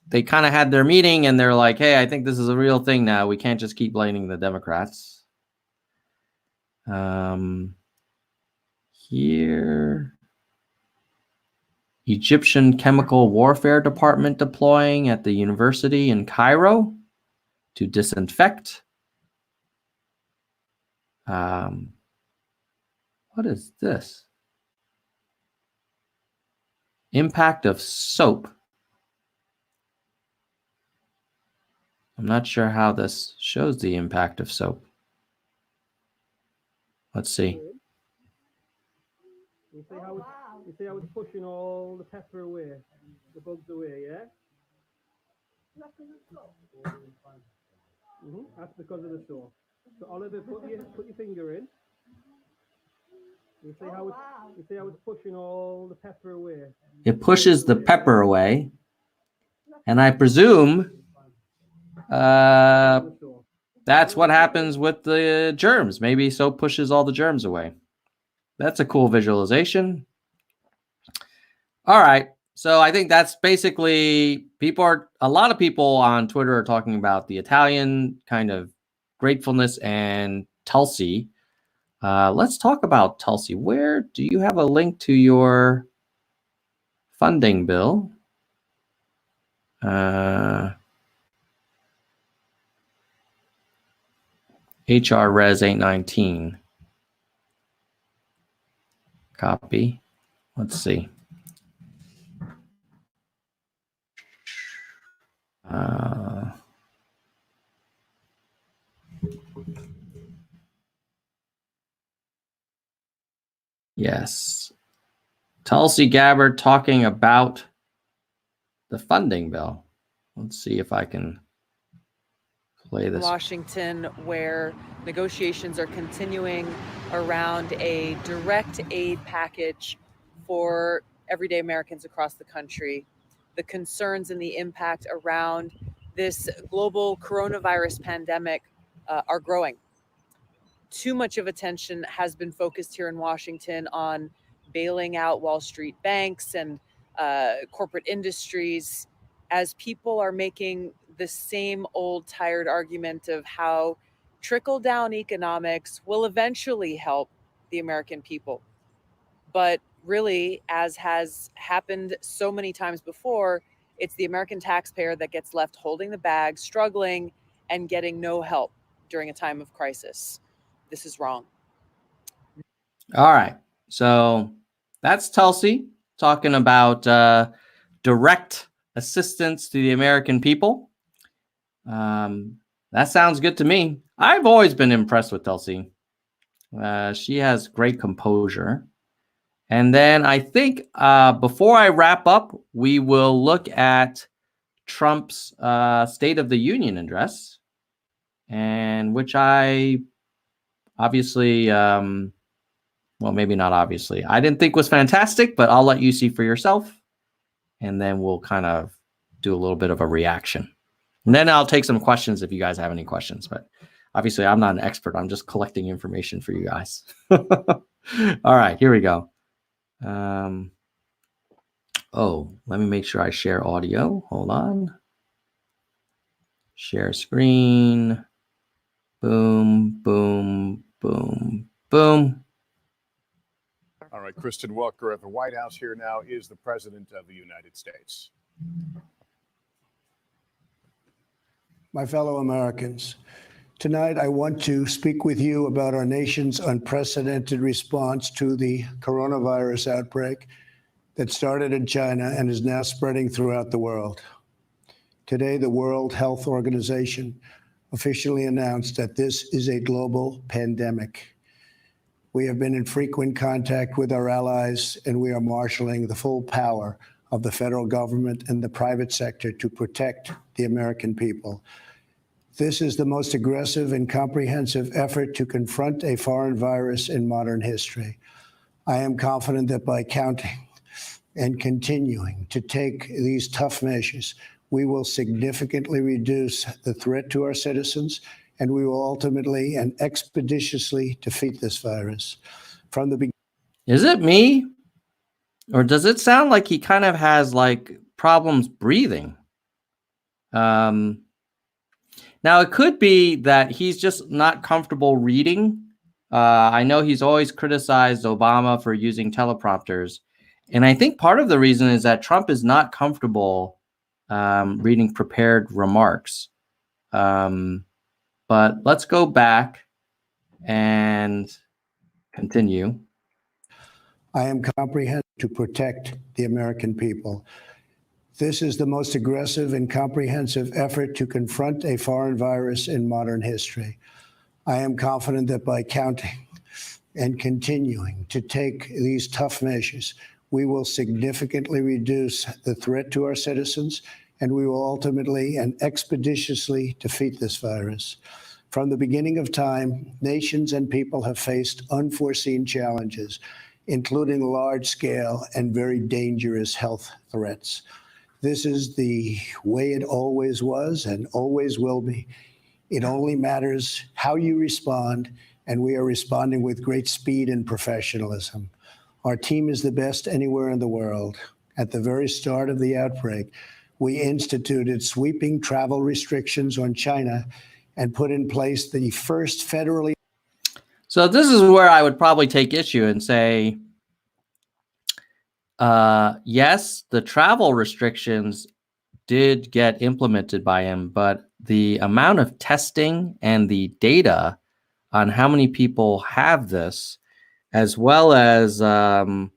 they kind of had their meeting and they're like, hey, I think this is a real thing now. We can't just keep blaming the Democrats. Here, Egyptian Chemical Warfare Department deploying at the university in Cairo to disinfect. What is this? Impact of soap. I'm not sure how this shows the impact of soap. Let's see. You see how it's pushing all the pepper away, the bugs away, yeah? That's because of the soap. So Oliver, put your finger in. You see how it's pushing all the pepper away. It pushes the pepper away, and I presume that's what happens with the germs.Maybe soap pushes all the germs away. That's a cool visualization. All right. So I think that's basically a lot of people on Twitter are talking about the Italian kind of gratefulness and Tulsi. Let's talk about Tulsi. Where do you have a link to your funding bill? HR Res 819. Copy. Let's see. Yes. Tulsi Gabbard talking about the funding bill. Let's see if I can play this. Washington, where negotiations are continuing around a direct aid package for everyday Americans across the country. The concerns and the impact around this global coronavirus pandemic are growing. Too much of attention has been focused here in Washington on bailing out Wall Street banks and corporate industries, as people are making the same old tired argument of how Trickle-down economics will eventually help the American people. But really, as has happened so many times before, it's the American taxpayer that gets left holding the bag, struggling, and getting no help during a time of crisis. This is wrong. All right. So that's Tulsi talking about direct assistance to the American people. That sounds good to me. I've always been impressed with Tulsi. She has great composure. And then I think before I wrap up, we will look at Trump's State of the Union address, and which I obviously, well, maybe not obviously, I didn't think was fantastic, but I'll let you see for yourself. And then we'll kind of do a little bit of a reaction. And then I'll take some questions if you guys have any questions. But obviously, I'm not an expert. I'm just collecting information for you guys. All right, here we go. Oh, let me make sure I share audio. Hold on. Share screen. Boom, boom, boom, boom. All right, Kristen Welker at the White House. Here now is the President of the United States. My fellow Americans, tonight I want to speak with you about our nation's unprecedented response to the coronavirus outbreak that started in China and is now spreading throughout the world. Today, the World Health Organization officially announced that this is a global pandemic. We have been in frequent contact with our allies, and we are marshaling the full power of the federal government and the private sector to protect the American people. This is the most aggressive and comprehensive effort to confront a foreign virus in modern history. I am confident that by counting and continuing to take these tough measures, we will significantly reduce the threat to our citizens, and we will ultimately and expeditiously defeat this virus. From the beginning. Is it me? Or does it sound like he kind of has like problems breathing? Now, it could be that he's just not comfortable reading. I know he's always criticized Obama for using teleprompters. And I think part of the reason is that Trump is not comfortable reading prepared remarks. But let's go back and continue. I am comprehensive to protect the American people. This is the most aggressive and comprehensive effort to confront a foreign virus in modern history. I am confident that by counting and continuing to take these tough measures, we will significantly reduce the threat to our citizens, and we will ultimately and expeditiously defeat this virus. From the beginning of time, nations and people have faced unforeseen challenges, including large-scale and very dangerous health threats. This is the way it always was and always will be. It only matters how you respond, and we are responding with great speed and professionalism. Our team is the best anywhere in the world. At the very start of the outbreak, we instituted sweeping travel restrictions on China and put in place the first federally. So this is where I would probably take issue and say, yes, the travel restrictions did get implemented by him, but the amount of testing and the data on how many people have this, as well as the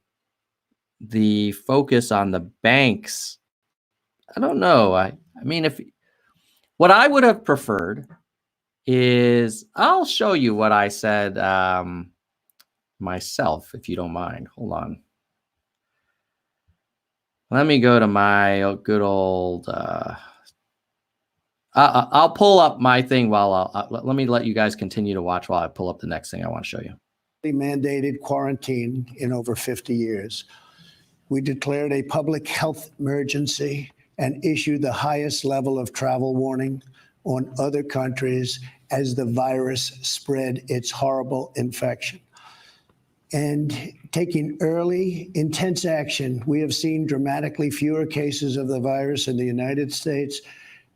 focus on the banks, I don't know. I mean, what I would have preferred is, I'll show you what I said myself, if you don't mind. Hold on. Let me go to my good old, I'll pull up my thing while let me let you guys continue to watch while I pull up the next thing I want to show you. Mandated quarantine in over 50 years. We declared a public health emergency and issued the highest level of travel warning on other countries as the virus spread its horrible infection. And taking early, intense action, we have seen dramatically fewer cases of the virus in the United States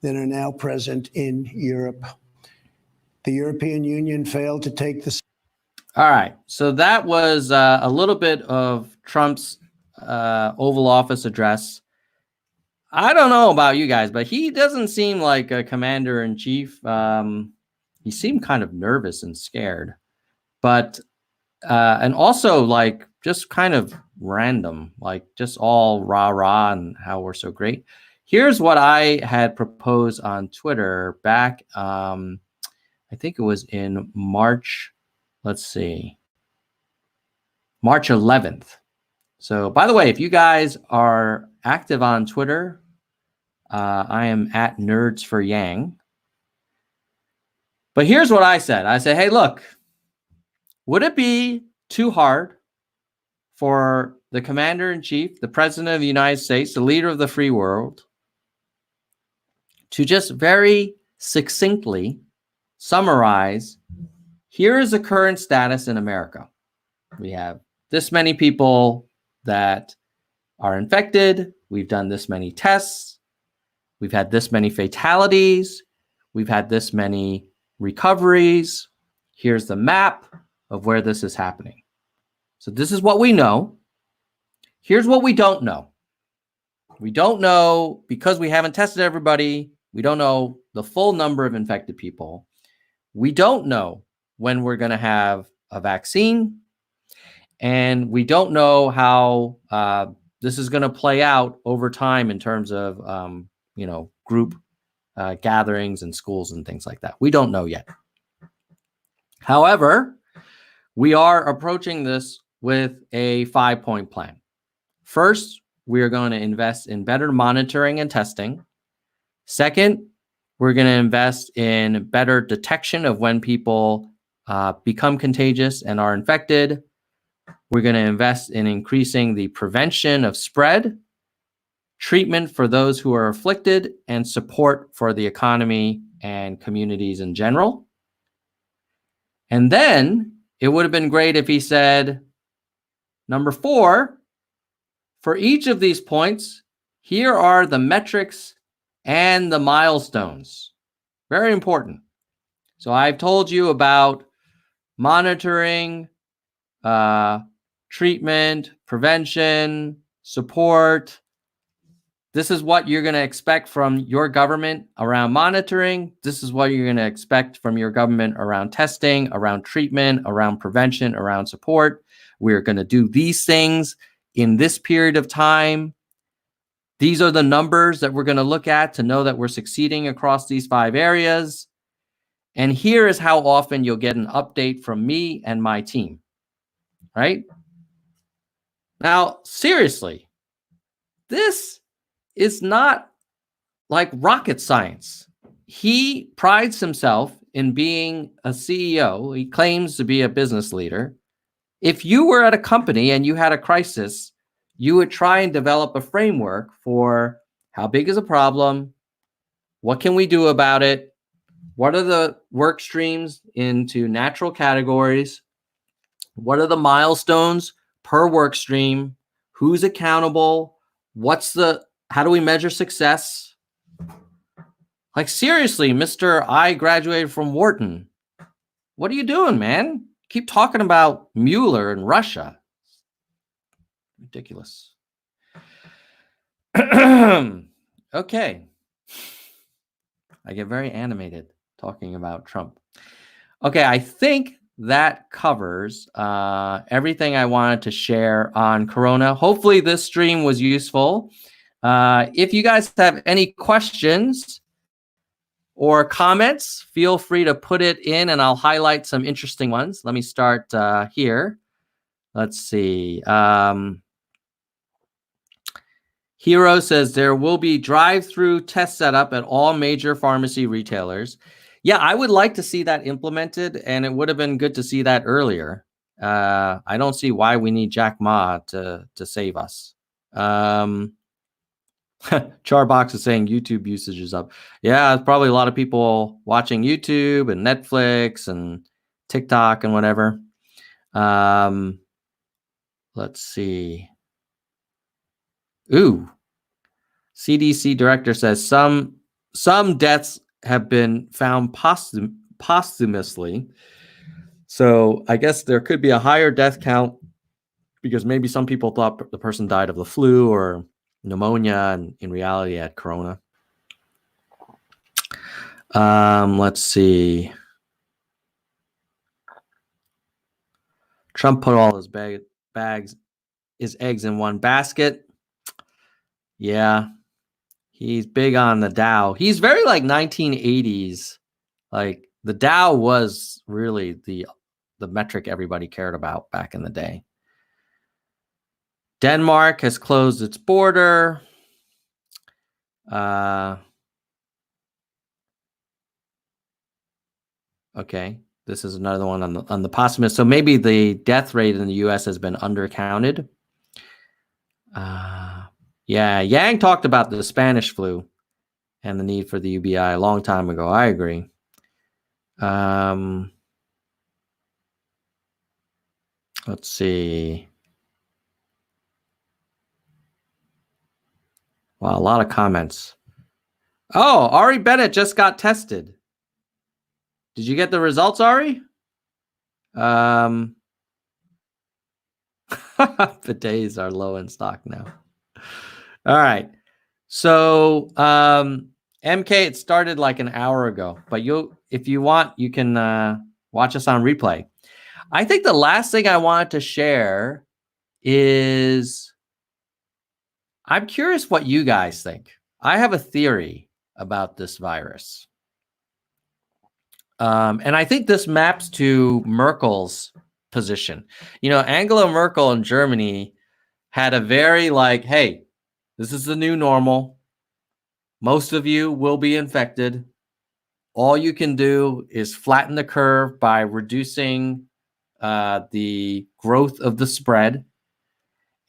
than are now present in Europe. The European Union failed to take the. All right. So that was a little bit of Trump's Oval Office address. I don't know about you guys, but he doesn't seem like a commander-in-chief. He seemed kind of nervous and scared, but and also like just kind of random, like just all rah-rah and how we're so great. Here's what I had proposed on Twitter back, I think it was in March, let's see, March 11th. So by the way, if you guys are active on Twitter, I am at Nerds for Yang. But here's what I said. I said, hey, look, would it be too hard for the commander-in-chief, the president of the United States, the leader of the free world, to just very succinctly summarize, here is the current status in America. We have this many people that are infected. We've done this many tests. We've had this many fatalities. We've had this many recoveries. Here's the map of where this is happening. So this is what we know. Here's what we don't know. We don't know, because we haven't tested everybody, we don't know the full number of infected people. We don't know when we're going to have a vaccine. And we don't know how this is going to play out over time in terms of, group gatherings and schools and things like that. We don't know yet. However, we are approaching this with a 5-point plan. First, we are going to invest in better monitoring and testing. Second, we're going to invest in better detection of when people become contagious and are infected. We're going to invest in increasing the prevention of spread, treatment for those who are afflicted, and support for the economy and communities in general. And then it would have been great if he said, number 4, for each of these points, here are the metrics and the milestones. Very important. So I've told you about monitoring, treatment, prevention, support. This is what you're going to expect from your government around monitoring. This is what you're going to expect from your government around testing, around treatment, around prevention, around support. We're going to do these things in this period of time. These are the numbers that we're going to look at to know that we're succeeding across these 5 areas. And here is how often you'll get an update from me and my team, right? Now, seriously, this is not like rocket science. He prides himself in being a CEO. He claims to be a business leader. If you were at a company and you had a crisis, you would try and develop a framework for how big is a problem? What can we do about it? What are the work streams into natural categories? What are the milestones per work stream? Who's accountable? How do we measure success? Like, seriously, Mr. I graduated from Wharton. What are you doing, man? Keep talking about Mueller and Russia. Ridiculous. Okay. I get very animated talking about Trump. Okay, I think that covers everything I wanted to share on Corona. Hopefully this stream was useful. If you guys have any questions or comments, feel free to put it in and I'll highlight some interesting ones. Let me start here. Let's see. Hero says there will be drive-through test setup at all major pharmacy retailers. Yeah, I would like to see that implemented, and it would have been good to see that earlier. I don't see why we need Jack Ma to save us. Charbox is saying YouTube usage is up. Yeah, it's probably a lot of people watching YouTube and Netflix and TikTok and whatever. Let's see. Ooh. CDC director says some deaths have been found posthumously. So I guess there could be a higher death count because maybe some people thought the person died of the flu or pneumonia, and in reality had corona. Let's see. Trump put all his his eggs in one basket. Yeah, he's big on the Dow. He's very like 1980s. Like the Dow was really the metric everybody cared about back in the day. Denmark has closed its border. Okay, this is another one on the posthumous. So maybe the death rate in the U.S. has been undercounted. Yeah, Yang talked about the Spanish flu and the need for the UBI a long time ago. I agree. Let's see. Wow, a lot of comments. Oh, Ari Bennett just got tested. Did you get the results, Ari? Bidets are low in stock now. All right. So MK, it started like an hour ago, but if you want, you can watch us on replay. I think the last thing I wanted to share is I'm curious what you guys think. I have a theory about this virus. And I think this maps to Merkel's position. You know, Angela Merkel in Germany had a very like, hey, this is the new normal. Most of you will be infected. All you can do is flatten the curve by reducing the growth of the spread.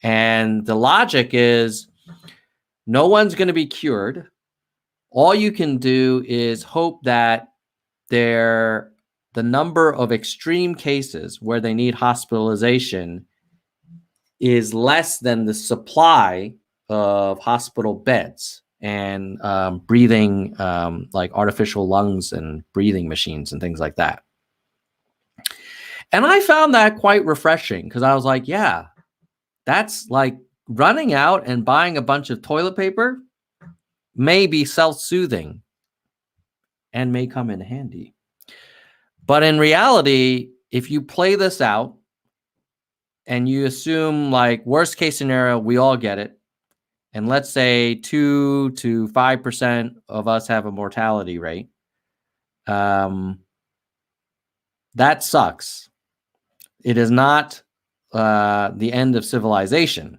And the logic is no one's going to be cured. All you can do is hope that the number of extreme cases where they need hospitalization is less than the supply of hospital beds and breathing, like artificial lungs and breathing machines and things like that. And I found that quite refreshing because I was like, yeah, that's like running out and buying a bunch of toilet paper may be self-soothing and may come in handy. But in reality, if you play this out and you assume like worst case scenario, we all get it. And let's say 2 to 5% of us have a mortality rate. That sucks. It is not the end of civilization.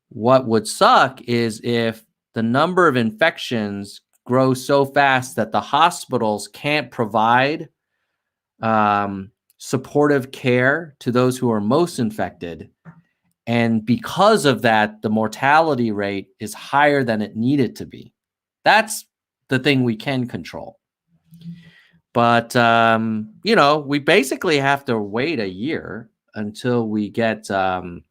What would suck is if the number of infections grows so fast that the hospitals can't provide supportive care to those who are most infected. And because of that, the mortality rate is higher than it needed to be. That's the thing we can control. But, you know, we basically have to wait a year until we get the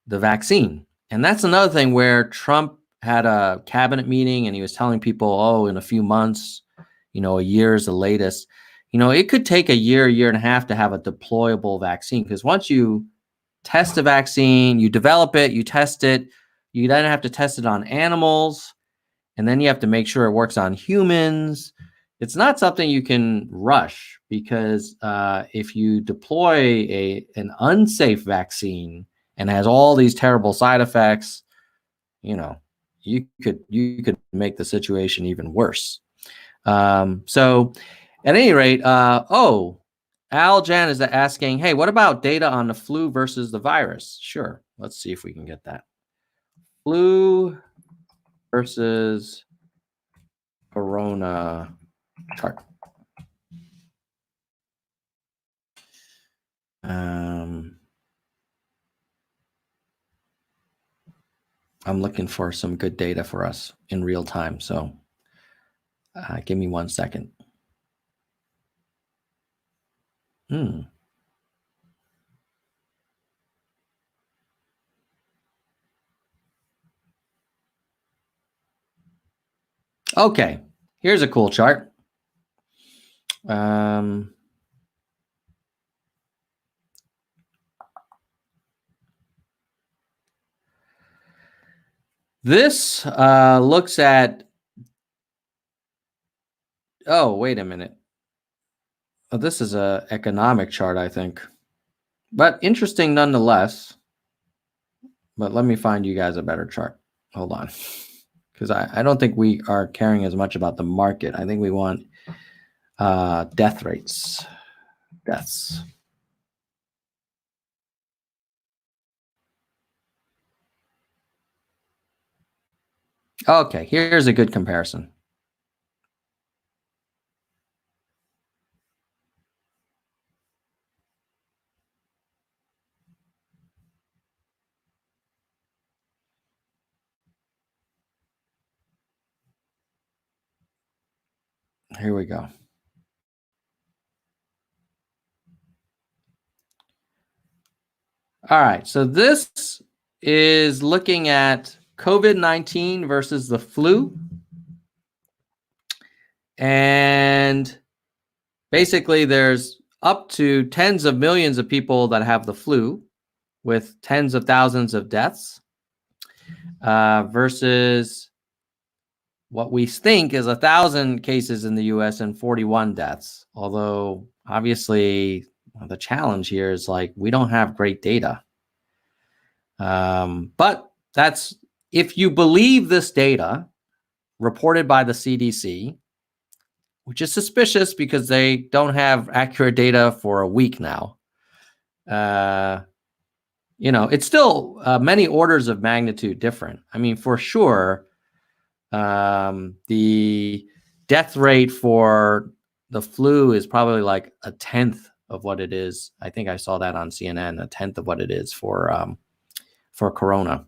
vaccine. And that's another thing where Trump had a cabinet meeting and he was telling people, oh, in a few months, you know, a year is the latest. You know, it could take a year and a half to have a deployable vaccine because once you test a vaccine, you develop it, you test it, you then have to test it on animals, and then you have to make sure it works on humans. It's not something you can rush because if you deploy an unsafe vaccine and has all these terrible side effects, you know, you could make the situation even worse. So at any rate, Al Jan is asking, hey, what about data on the flu versus the virus? Sure. Let's see if we can get that. Flu versus corona chart. I'm looking for some good data for us in real time. So give me 1 second. Okay, here's a cool chart. This looks at, oh, wait a minute. Oh, this is an economic chart, I think. But interesting nonetheless. But let me find you guys a better chart. Hold on. Because I don't think we are caring as much about the market. I think we want death rates. Deaths. Okay, here's a good comparison. Here we go. All right, so this is looking at COVID-19 versus the flu. And basically, there's up to tens of millions of people that have the flu with tens of thousands of deaths versus what we think is 1,000 cases in the US and 41 deaths. Although, obviously, the challenge here is like we don't have great data. But that's, if you believe this data reported by the CDC, which is suspicious because they don't have accurate data for a week now. You know, it's still many orders of magnitude different. I mean, for sure, the death rate for the flu is probably like 1/10 of what it is. I think I saw that on CNN, 1/10 of what it is for Corona.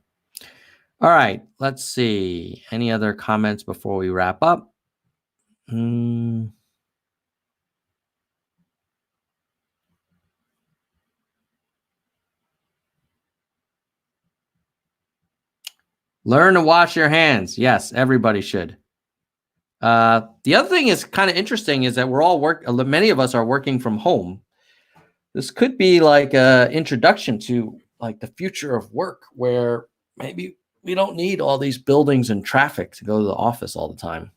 All right, let's see. Any other comments before we wrap up? Learn to wash your hands. Yes, everybody should. The other thing is kind of interesting is that we're all many of us are working from home. This could be like an introduction to like the future of work where maybe we don't need all these buildings and traffic to go to the office all the time.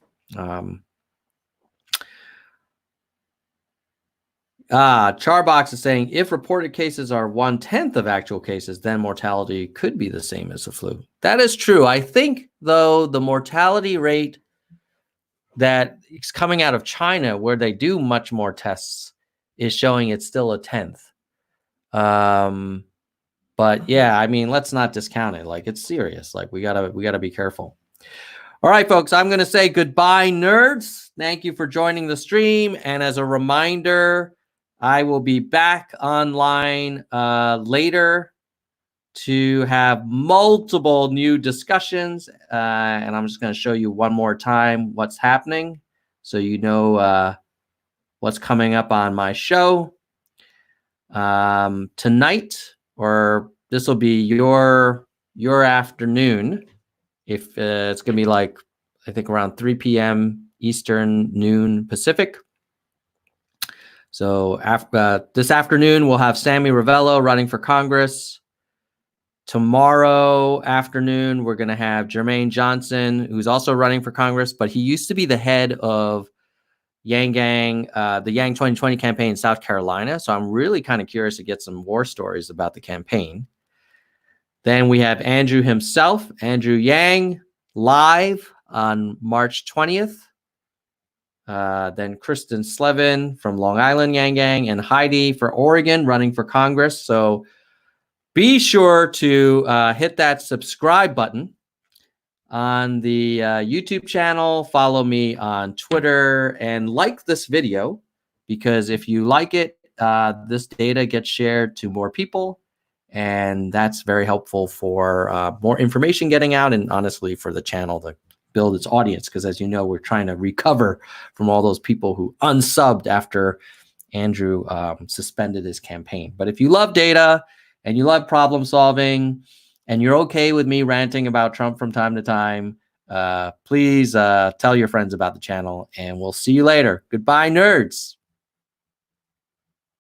Charbox is saying if reported cases are 1/10 of actual cases, then mortality could be the same as the flu. That is true. I think, though, the mortality rate that is coming out of China, where they do much more tests, is showing it's still 1/10. But yeah, I mean, let's not discount it. Like, it's serious. Like, we gotta be careful. All right, folks, I'm gonna say goodbye, nerds. Thank you for joining the stream. And as a reminder, I will be back online later to have multiple new discussions. And I'm just going to show you one more time what's happening so you know what's coming up on my show. Tonight, or this will be your afternoon. If it's going to be like, I think around 3 p.m. Eastern, noon Pacific. So this afternoon, we'll have Sammy Ravello running for Congress. Tomorrow afternoon, we're going to have Jermaine Johnson, who's also running for Congress, but he used to be the head of the Yang 2020 campaign in South Carolina. So I'm really kind of curious to get some war stories about the campaign. Then we have Andrew himself, Andrew Yang, live on March 20th. Then Kristen Slevin from Long Island Yang Gang, and Heidi for Oregon running for Congress. So be sure to hit that subscribe button on the YouTube channel. Follow me on Twitter and like this video, because if you like it, this data gets shared to more people. And that's very helpful for more information getting out, and honestly for the channel to build its audience, because as you know, we're trying to recover from all those people who unsubbed after Andrew suspended his campaign. But if you love data and you love problem solving and you're okay with me ranting about Trump from time to time, please tell your friends about the channel, and we'll see you later. Goodbye, nerds.